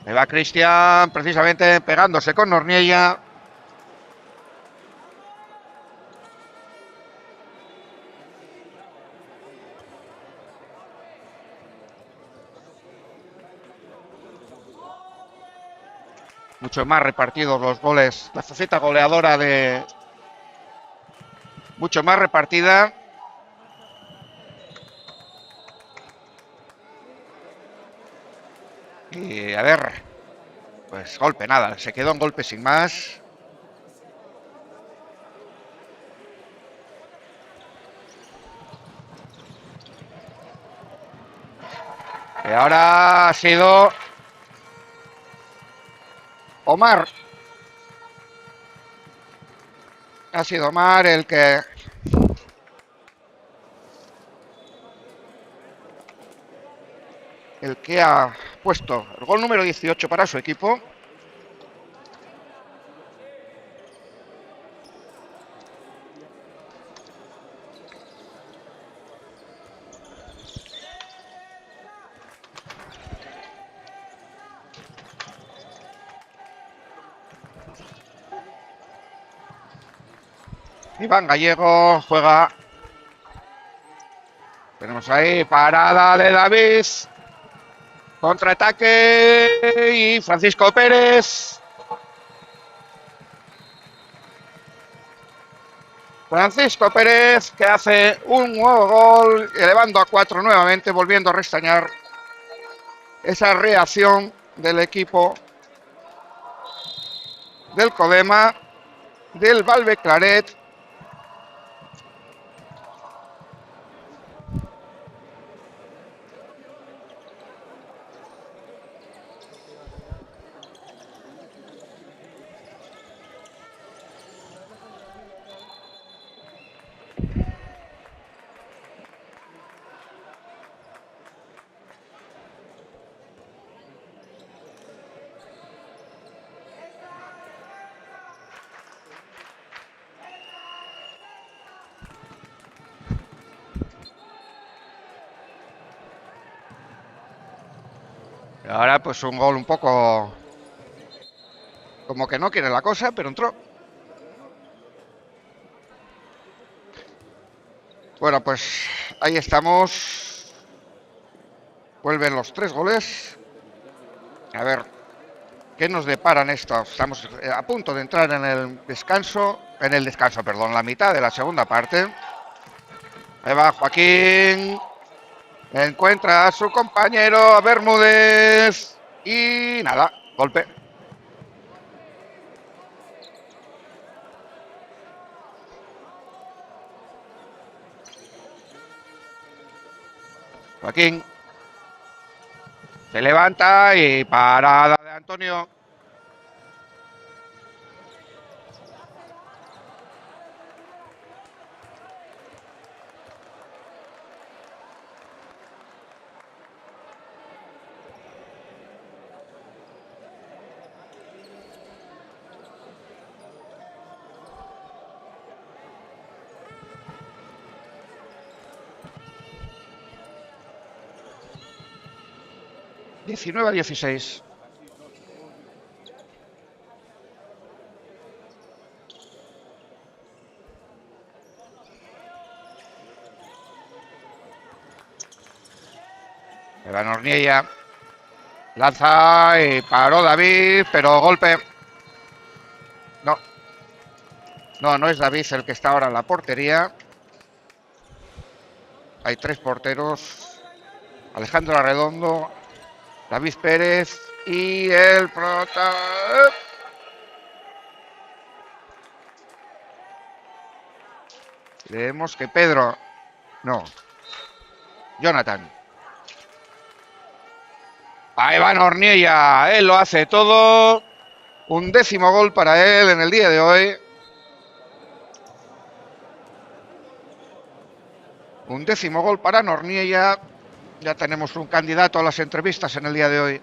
Ahí va Cristian, precisamente pegándose con Norniella. Mucho más repartidos los goles. La faceta goleadora de... Mucho más repartida. Y a ver, pues golpe, nada, se quedó en golpe sin más. Y ahora ha sido Omar. Ha sido Omar el que... ha puesto el gol número 18 para su equipo. Iván Gallego juega. Tenemos ahí parada de David. Contraataque y Francisco Pérez. Francisco Pérez que hace un nuevo gol, elevando a 4 nuevamente, volviendo a restañar esa reacción del equipo del Codema, del Valve Claret. Y ahora pues un gol un poco como que no quiere la cosa, pero entró. Bueno, pues ahí estamos. Vuelven los 3 goles. A ver qué nos deparan esto. Estamos a punto de entrar en el descanso. Perdón, la mitad de la segunda parte. Ahí va Joaquín. Encuentra a su compañero, a Bermúdez. Y nada, golpe. Joaquín. Se levanta y parada de Antonio. (19-16). Iván Orniella. Lanza y paró David, pero golpe. No es David el que está ahora en la portería. Hay 3 porteros. Alejandro Arredondo, David Pérez y el prota. Creemos que Pedro. No. Jonathan. Ahí va Orniella. Él lo hace todo. Un 10º gol para él en el día de hoy. Un 10º gol para Orniella. Ya tenemos un candidato a las entrevistas en el día de hoy.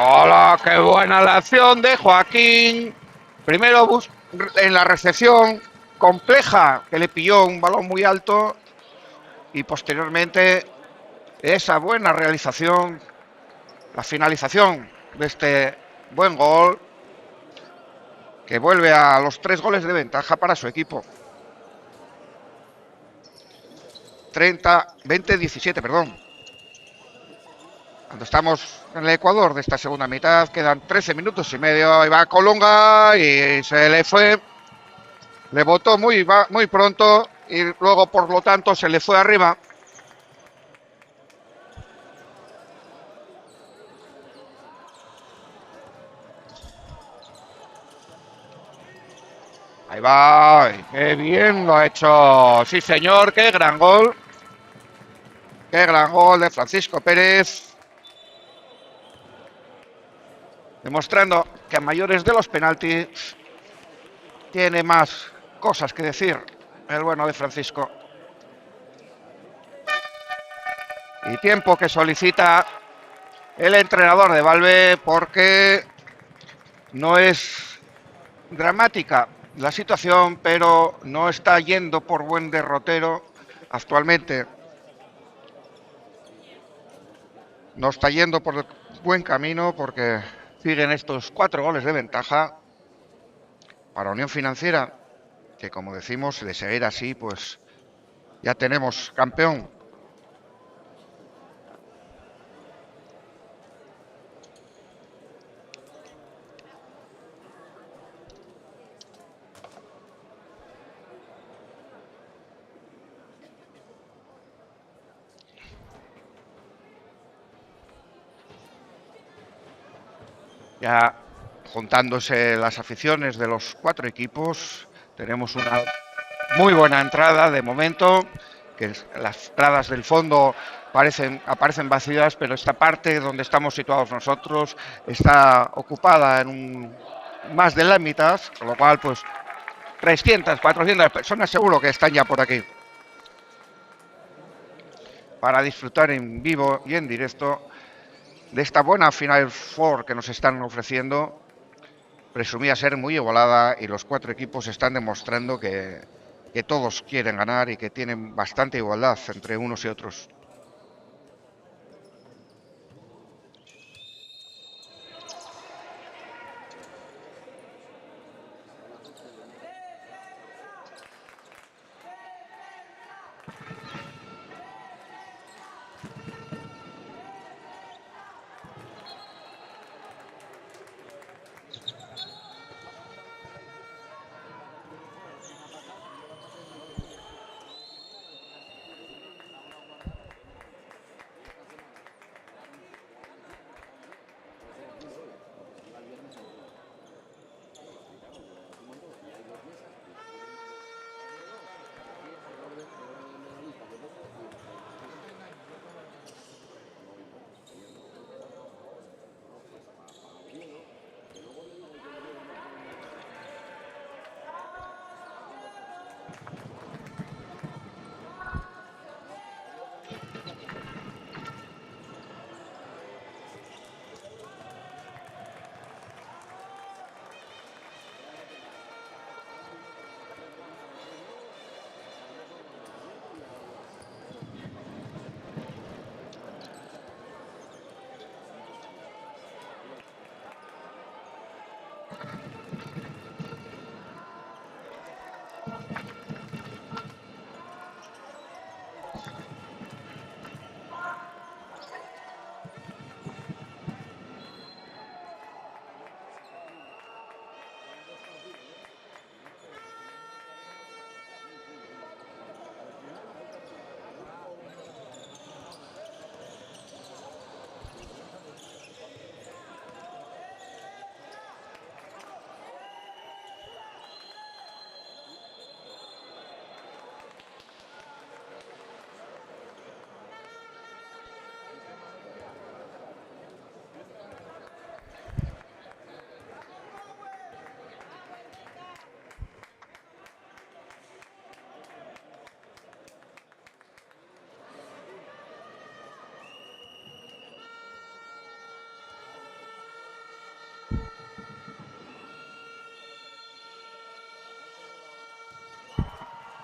¡Hola! ¡Qué buena la acción de Joaquín! Primero en la recepción compleja, que le pilló un balón muy alto. Y posteriormente esa buena realización la finalización de este buen gol, que vuelve a los 3 goles de ventaja para su equipo. 20-17, perdón. Cuando estamos en el Ecuador de esta segunda mitad, quedan 13 minutos y medio. Ahí va Colunga y se le fue. Le botó muy pronto y luego, por lo tanto, se le fue arriba. Ahí va. Qué bien lo ha hecho. Sí, señor. Qué gran gol. Qué gran gol de Francisco Pérez. Demostrando que a mayores de los penaltis tiene más cosas que decir el bueno de Francisco. Y tiempo que solicita el entrenador de Valve, porque no es dramática la situación, pero no está yendo por buen derrotero actualmente. No está yendo por el buen camino, porque siguen estos 4 goles de ventaja para Unión Financiera, que, como decimos, de seguir así, pues ya tenemos campeón. Ya juntándose las aficiones de los 4 equipos, tenemos una muy buena entrada de momento, que las gradas del fondo aparecen vacías, pero esta parte donde estamos situados nosotros está ocupada en más de la mitad, con lo cual pues 300, 400 personas seguro que están ya por aquí para disfrutar en vivo y en directo de esta buena Final Four que nos están ofreciendo. Presumía ser muy igualada y los 4 equipos están demostrando que todos quieren ganar y que tienen bastante igualdad entre unos y otros.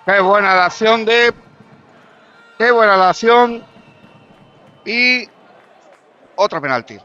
Qué buena la acción qué buena la acción y otro penalti.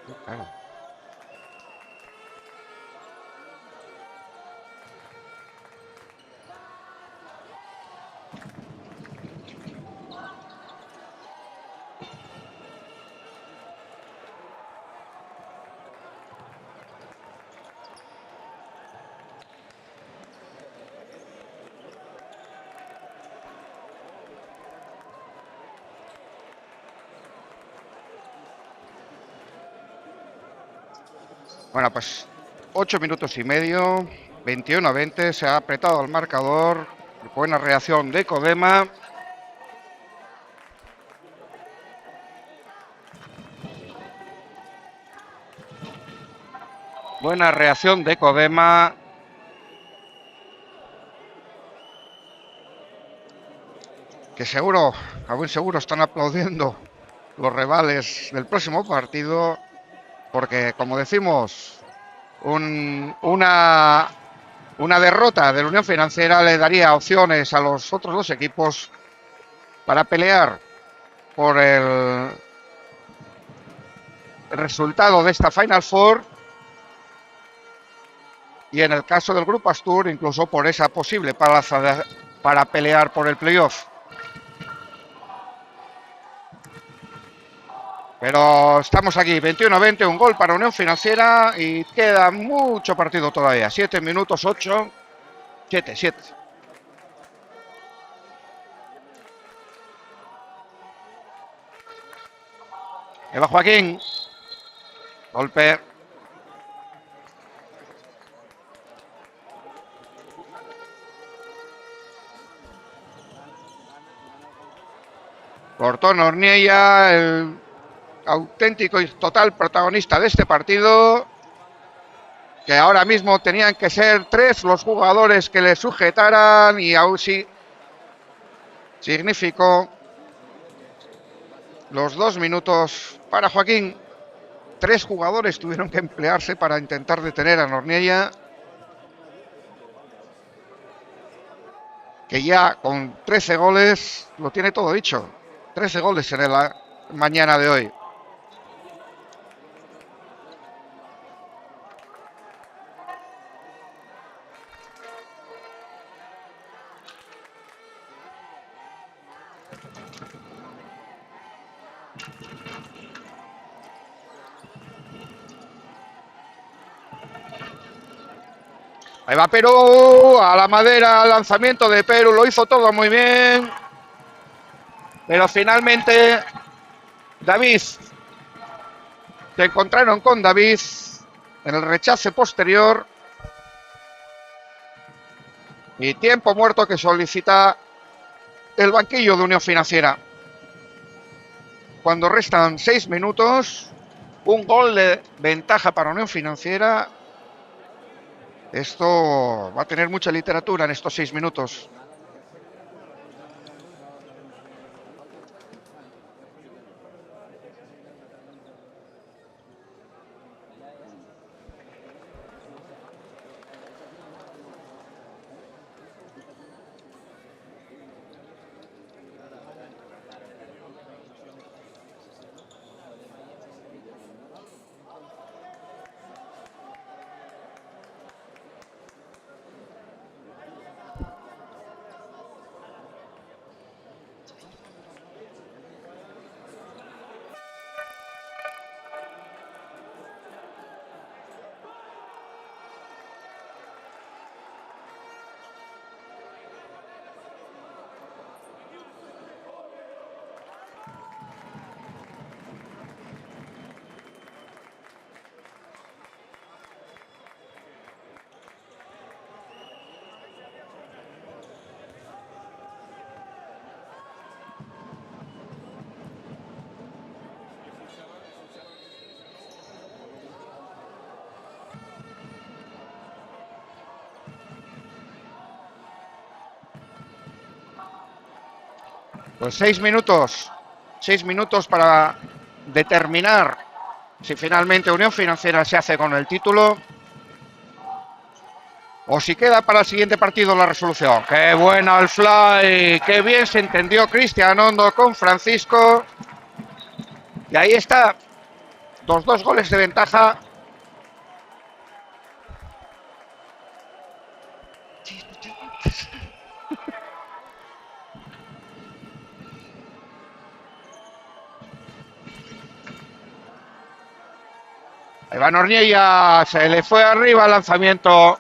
Claro. Bueno, pues 8 minutos y medio, 21-20, se ha apretado el marcador. Buena reacción de Codema. Buena reacción de Codema. Que seguro, a buen seguro, están aplaudiendo los rivales del próximo partido. Porque, como decimos, una derrota de la Unión Financiera le daría opciones a los otros dos equipos para pelear por el resultado de esta Final Four, y en el caso del Grupo Astur incluso por esa posible plaza para pelear por el playoff. Pero estamos aquí, 21-20, un gol para Unión Financiera y queda mucho partido todavía. 7 minutos, 8, 7. Eva Joaquín. Golpe. Cortó Norniella, el auténtico y total protagonista de este partido, que ahora mismo tenían que ser 3 los jugadores que le sujetaran, y aún sí significó los 2 minutos para Joaquín. 3 jugadores tuvieron que emplearse para intentar detener a Norniella, que ya con 13 goles lo tiene todo dicho. 13 goles en la mañana de hoy. Ahí va Perú, a la madera, lanzamiento de Perú, lo hizo todo muy bien. Pero finalmente David, se encontraron con David en el rechace posterior. Y tiempo muerto que solicita el banquillo de Unión Financiera. Cuando restan 6 minutos, un gol de ventaja para Unión Financiera. Esto va a tener mucha literatura en estos 6 minutos. Pues 6 minutos. 6 minutos para determinar si finalmente Unión Financiera se hace con el título o si queda para el siguiente partido la resolución. ¡Qué buena el fly! ¡Qué bien se entendió Cristian Hondo con Francisco! Y ahí está. dos goles de ventaja. Ahí va Nornieya, se le fue arriba el lanzamiento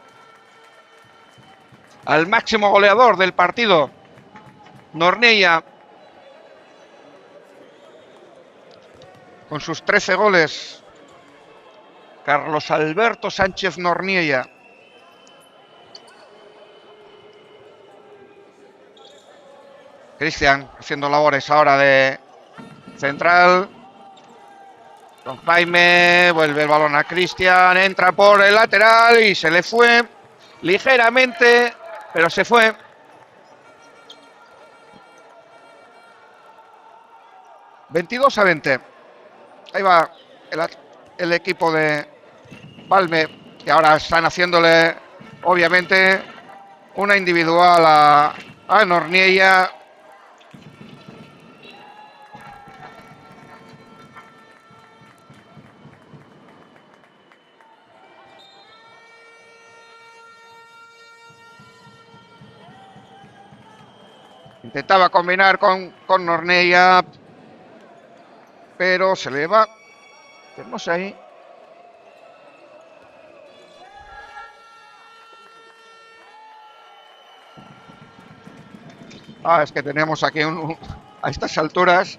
al máximo goleador del partido, Nornieya, con sus 13 goles. Carlos Alberto Sánchez Nornieya. Cristian haciendo labores ahora de central. Don Jaime, vuelve el balón a Cristian, entra por el lateral y se le fue ligeramente, pero se fue. ...22-20... Ahí va el equipo de Valme, que ahora están haciéndole, obviamente, una individual a Nornieya. Intentaba combinar con Nornieya, pero se le va. Tenemos ahí. Es que tenemos aquí a estas alturas,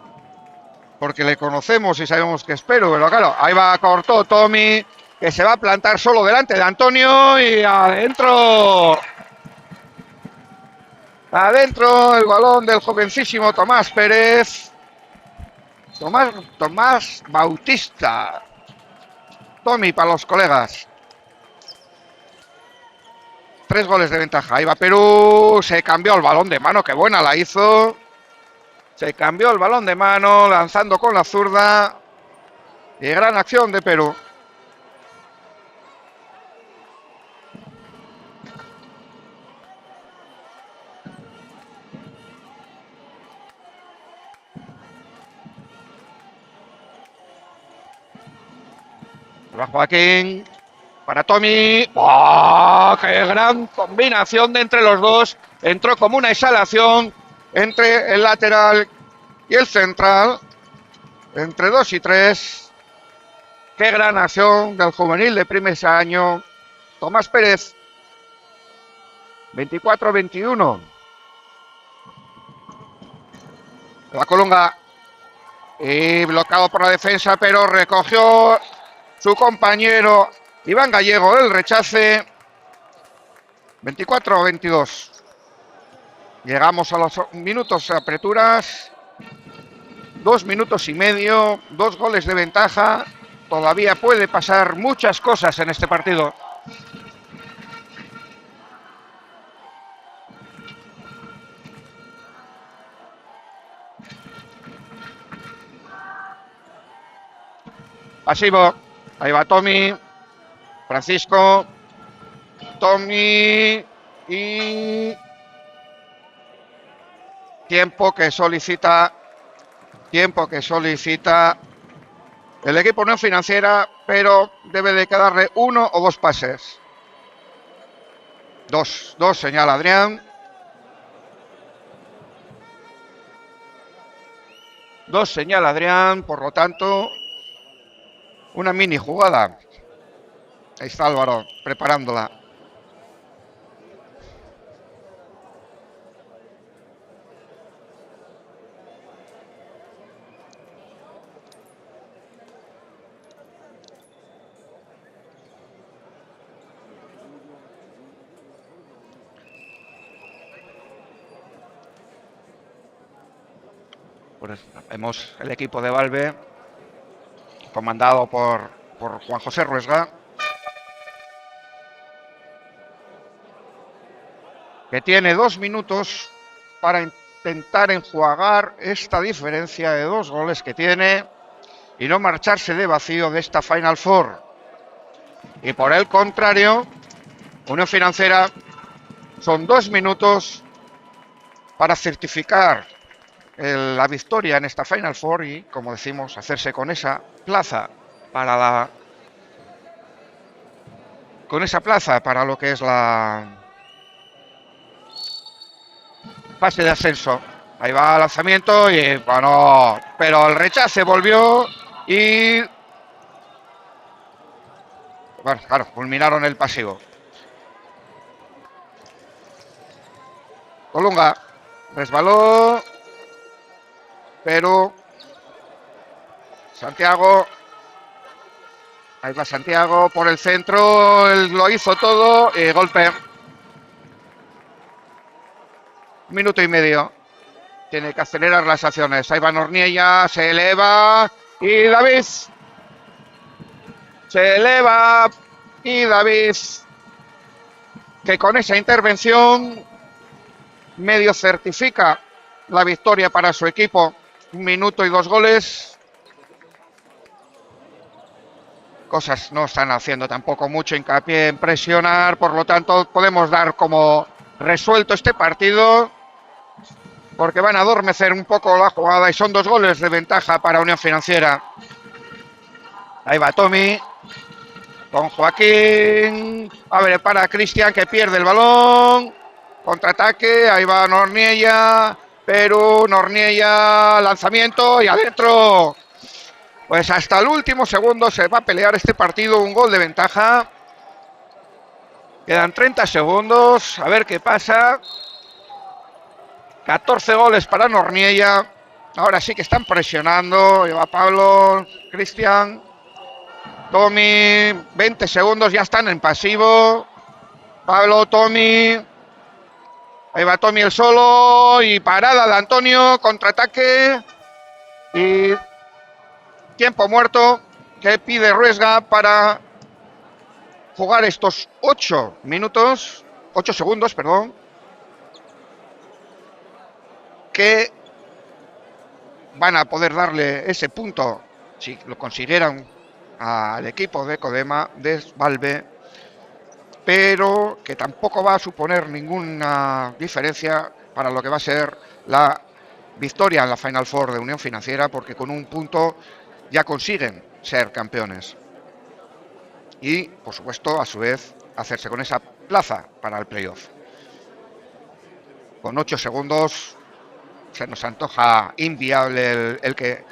porque le conocemos y sabemos que es Perú, pero claro, ahí va, cortó Tommy, que se va a plantar solo delante de Antonio y adentro. Adentro el balón del jovencísimo Tomás Pérez. Tomás Bautista. Tommy para los colegas. 3 goles de ventaja. Ahí va Perú. Se cambió el balón de mano. Qué buena la hizo. Se cambió el balón de mano, lanzando con la zurda. Y gran acción de Perú. Va Joaquín. Para Tommy. ¡Oh, qué gran combinación de entre los dos! Entró como una exhalación entre el lateral y el central. Entre 2 y 3. ¡Qué gran acción del juvenil de primer año! Tomás Pérez. 24-21. La Colunga. Y bloqueado por la defensa, pero recogió su compañero Iván Gallego el rechace. 24-22. Llegamos a los minutos de apreturas. 2 minutos y medio. 2 goles de ventaja. Todavía puede pasar muchas cosas en este partido. Pasivo. Ahí va Tommy. Francisco. Tommy. Y tiempo que solicita el equipo Unión Financiera, pero debe de quedarle 1 o 2 pases. 2 señala Adrián. 2 señala Adrián, por lo tanto, una mini jugada. Ahí está Álvaro, preparándola. Pues vemos el equipo de Valve, comandado por Juan José Ruesga, que tiene 2 minutos para intentar enjuagar esta diferencia de 2 goles que tiene y no marcharse de vacío de esta Final Four. Y por el contrario, Unión Financiera, son 2 minutos para certificar la victoria en esta Final Four y, como decimos, hacerse con esa plaza con esa plaza para lo que es la fase de ascenso. Ahí va el lanzamiento y bueno, pero el rechace volvió y bueno, claro, culminaron el pasivo. Colunga resbaló, pero Santiago, ahí va Santiago por el centro, él lo hizo todo y golpe. Minuto y medio. Tiene que acelerar las acciones. Ahí va Norniella, se eleva y David. Se eleva y David, que con esa intervención medio certifica la victoria para su equipo. 1 minuto y 2 goles. Cosas no están haciendo tampoco mucho hincapié en presionar, por lo tanto podemos dar como resuelto este partido, porque van a adormecer un poco la jugada y son 2 goles de ventaja para Unión Financiera. Ahí va Tommy con Joaquín. A ver, para Cristian, que pierde el balón. Contraataque, ahí va Norniella. Perú, Norniella, lanzamiento y adentro. Pues hasta el último segundo se va a pelear este partido, 1 gol de ventaja. Quedan 30 segundos, a ver qué pasa. 14 goles para Norniella. Ahora sí que están presionando. Ahí va Pablo, Cristian, Tommy. 20 segundos, ya están en pasivo. Pablo, Tommy. Ahí va Tommy el solo. Y parada de Antonio. Contraataque. Y tiempo muerto que pide Ruesga para jugar estos 8 segundos, perdón. Que van a poder darle ese punto, si lo consiguieran, al equipo de Codema, de Valve, pero que tampoco va a suponer ninguna diferencia para lo que va a ser la victoria en la Final Four de Unión Financiera, porque con 1 punto ya consiguen ser campeones. Y, por supuesto, a su vez, hacerse con esa plaza para el playoff. Con 8 segundos se nos antoja inviable el que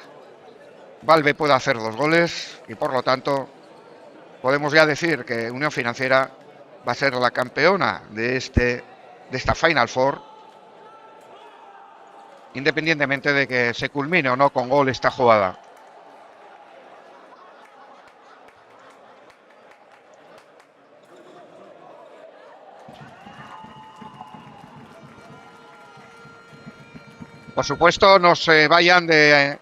Valve pueda hacer 2 goles y, por lo tanto, podemos ya decir que Unión Financiera va a ser la campeona de esta Final Four, independientemente de que se culmine o no con gol esta jugada. Por supuesto, no se vayan que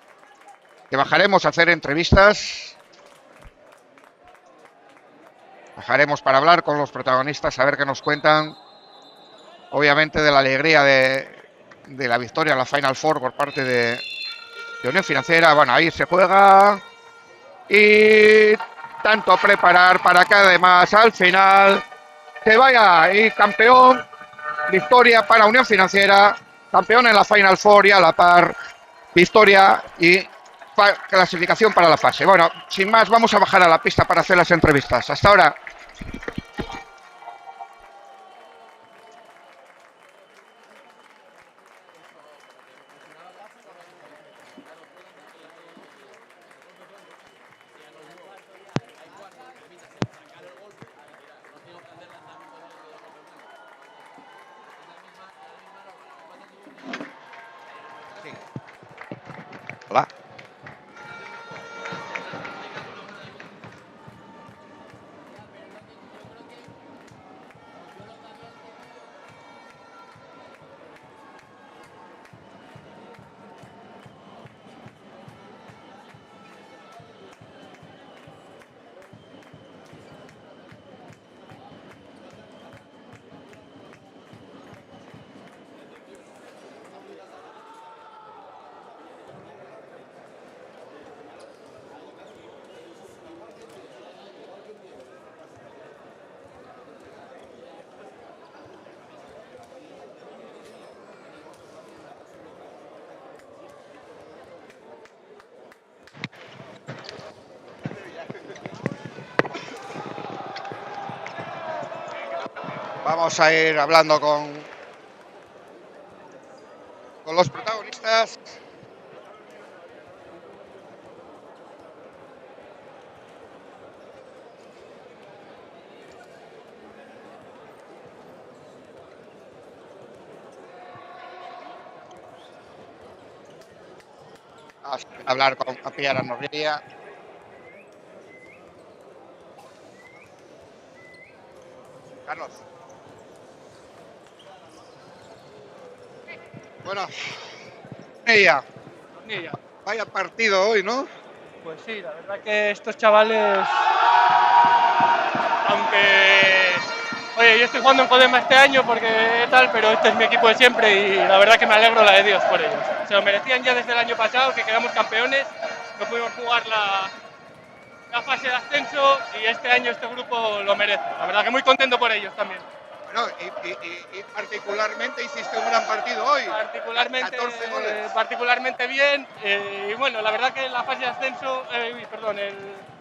bajaremos a hacer entrevistas. Bajaremos para hablar con los protagonistas, a ver qué nos cuentan. Obviamente de la alegría de la victoria en la Final Four por parte de Unión Financiera. Bueno, ahí se juega. Y tanto preparar para que además al final se vaya y campeón. Victoria para Unión Financiera. Campeón en la Final Four y a la par victoria y clasificación para la fase. Bueno, sin más, vamos a bajar a la pista para hacer las entrevistas. Hasta ahora. Hola. Vamos a ir hablando con los protagonistas. Vamos a hablar con Piara Norria. Carlos. Bueno, ella. Vaya partido hoy, ¿no? Pues sí, la verdad que estos chavales, aunque, oye, yo estoy jugando en Codema este año porque tal, pero este es mi equipo de siempre y la verdad que me alegro la de Dios por ellos. Se lo merecían ya desde el año pasado, que quedamos campeones, no pudimos jugar la fase de ascenso y este año este grupo lo merece. La verdad que muy contento por ellos también. Bueno, y particularmente hiciste un gran partido hoy. Particularmente, 14 goles. particularmente bien. Y bueno, la verdad que la fase de ascenso,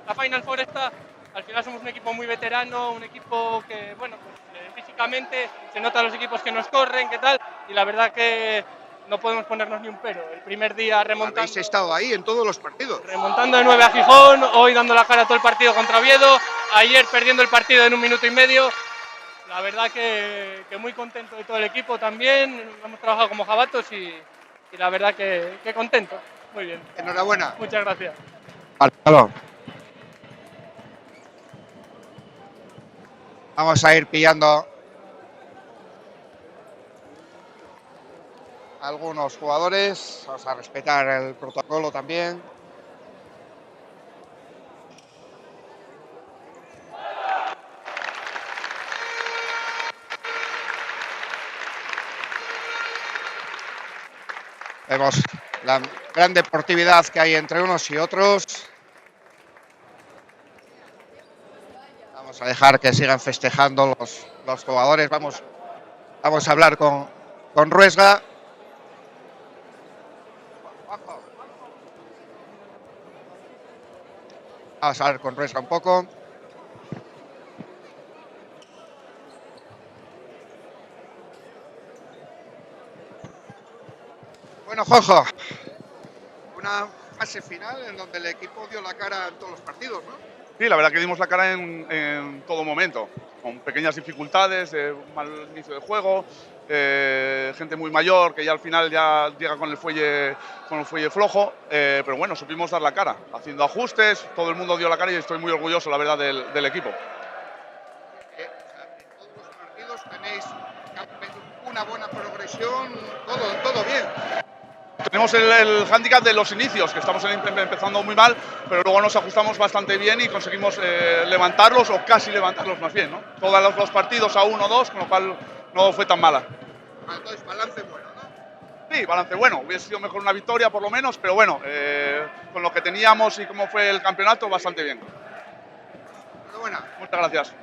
la Final Four esta, al final somos un equipo muy veterano, un equipo que, bueno, pues, físicamente se nota los equipos que nos corren, qué tal, y la verdad que no podemos ponernos ni un pero. El primer día remontando. Habéis estado ahí en todos los partidos. Remontando de 9 a Gijón, hoy dando la cara todo el partido contra Oviedo, ayer perdiendo el partido en 1 minuto y medio. La verdad que muy contento de todo el equipo también, hemos trabajado como jabatos y la verdad que contento. Muy bien. Enhorabuena. Muchas gracias. Vamos a ir pillando algunos jugadores. Vamos a respetar el protocolo también. Vemos la gran deportividad que hay entre unos y otros. Vamos a dejar que sigan festejando los jugadores. Vamos a hablar con Ruesga. Vamos a hablar con Ruesga un poco. Bueno, Jojo, una fase final en donde el equipo dio la cara en todos los partidos, ¿no? Sí, la verdad que dimos la cara en todo momento, con pequeñas dificultades, un mal inicio de juego, gente muy mayor que ya al final ya llega con el fuelle flojo, pero bueno, supimos dar la cara, haciendo ajustes, todo el mundo dio la cara y estoy muy orgulloso, la verdad, del equipo. En todos los partidos tenéis una buena progresión, todo bien. Tenemos el hándicap de los inicios, que estamos empezando muy mal, pero luego nos ajustamos bastante bien y conseguimos levantarlos, o casi levantarlos más bien, ¿no? Todos los partidos a 1-2, con lo cual no fue tan mala. Entonces, balance bueno, ¿no? Sí, balance bueno. Hubiese sido mejor una victoria por lo menos, pero bueno, con lo que teníamos y cómo fue el campeonato, bastante bien. Enhorabuena. Muchas gracias.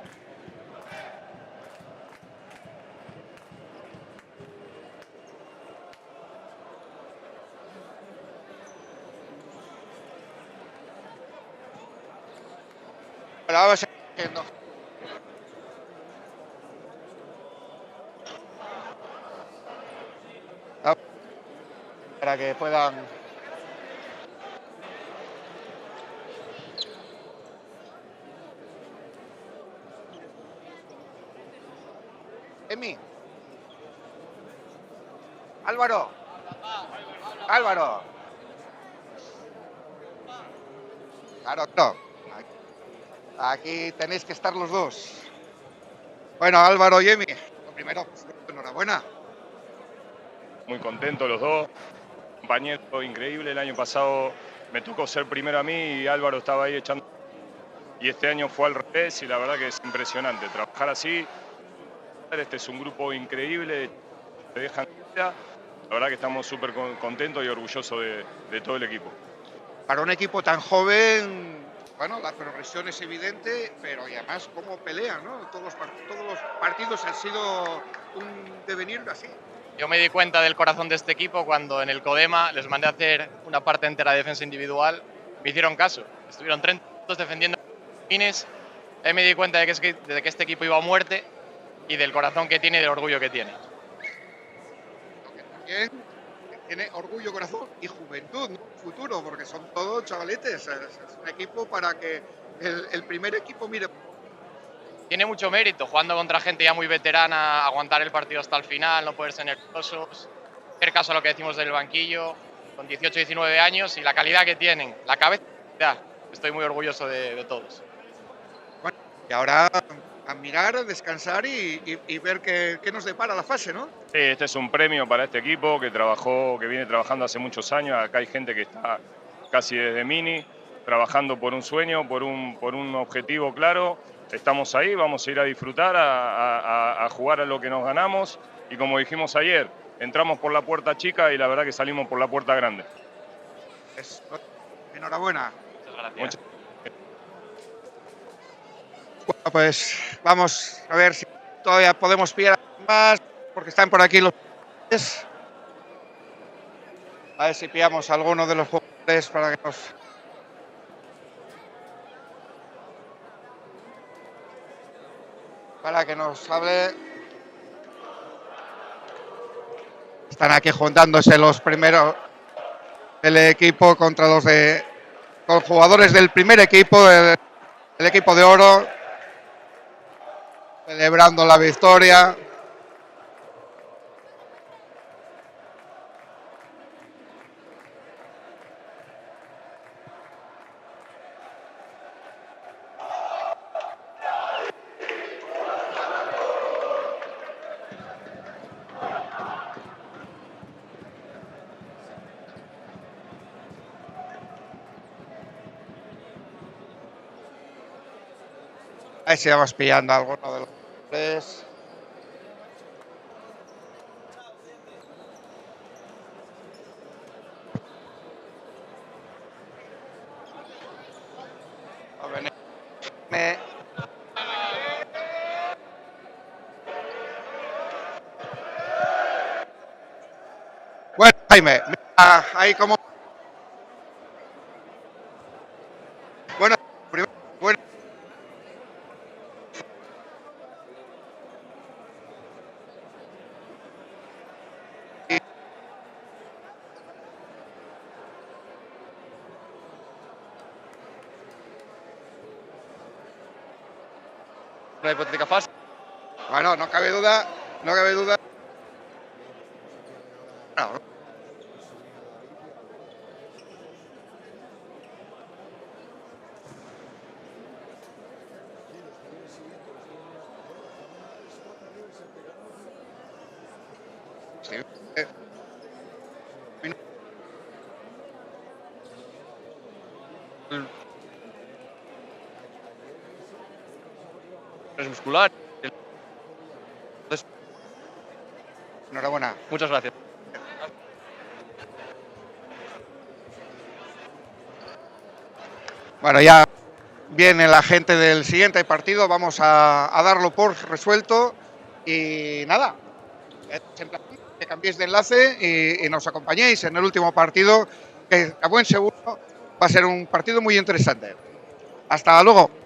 Ahora vamos a ir viendo. Para que puedan Emi. Álvaro. Claro. Aquí tenéis que estar los dos. Bueno, Álvaro y Emi, lo primero, enhorabuena. Muy contentos los dos. Compañero increíble. El año pasado me tocó ser primero a mí y Álvaro estaba ahí echando. Y este año fue al revés y la verdad que es impresionante. Trabajar así. Este es un grupo increíble. Te dejan. La verdad que estamos súper contentos y orgullosos de todo el equipo. Para un equipo tan joven, bueno, la progresión es evidente, pero y además cómo pelean, ¿no? Todos los partidos han sido un devenir así. Yo me di cuenta del corazón de este equipo cuando en el Codema les mandé a hacer una parte entera de defensa individual. Me hicieron caso. Estuvieron 30 minutos defendiendo fines. Ahí me di cuenta de que este equipo iba a muerte y del corazón que tiene y del orgullo que tiene. Lo que también tiene orgullo, corazón y juventud, ¿no? Futuro, porque son todos chavaletes. Es un equipo para que el primer equipo mire. Tiene mucho mérito, jugando contra gente ya muy veterana, aguantar el partido hasta el final, no poderse nerviosos, hacer caso a lo que decimos del banquillo, con 18, 19 años y la calidad que tienen, la cabeza. Estoy muy orgulloso de todos. Bueno, y ahora a mirar, descansar y ver qué nos depara la fase, ¿no? Sí, este es un premio para este equipo que viene trabajando hace muchos años. Acá hay gente que está casi desde mini, trabajando por un sueño, por un objetivo claro. Estamos ahí, vamos a ir a disfrutar, a jugar a lo que nos ganamos. Y como dijimos ayer, entramos por la puerta chica y la verdad que salimos por la puerta grande. Enhorabuena. Muchas gracias. Muchas Bueno, pues vamos a ver si todavía podemos pillar más, porque están por aquí los jugadores. A ver si pillamos a alguno de los jugadores para que nos hable. Están aquí juntándose los primeros del equipo contra los jugadores del primer equipo, el equipo de oro, celebrando la victoria. A ver si vamos pillando a alguno de los jugadores. Bueno, Jaime, mira, ahí como. Bueno, primero, bueno. Una hipotética fase. Bueno, no cabe duda, no cabe duda. No. Sí. Es muscular. Enhorabuena. Muchas gracias. Bueno, ya viene la gente del siguiente partido, vamos a darlo por resuelto y nada, que cambiéis de enlace y nos acompañéis en el último partido, que a buen seguro va a ser un partido muy interesante. Hasta luego.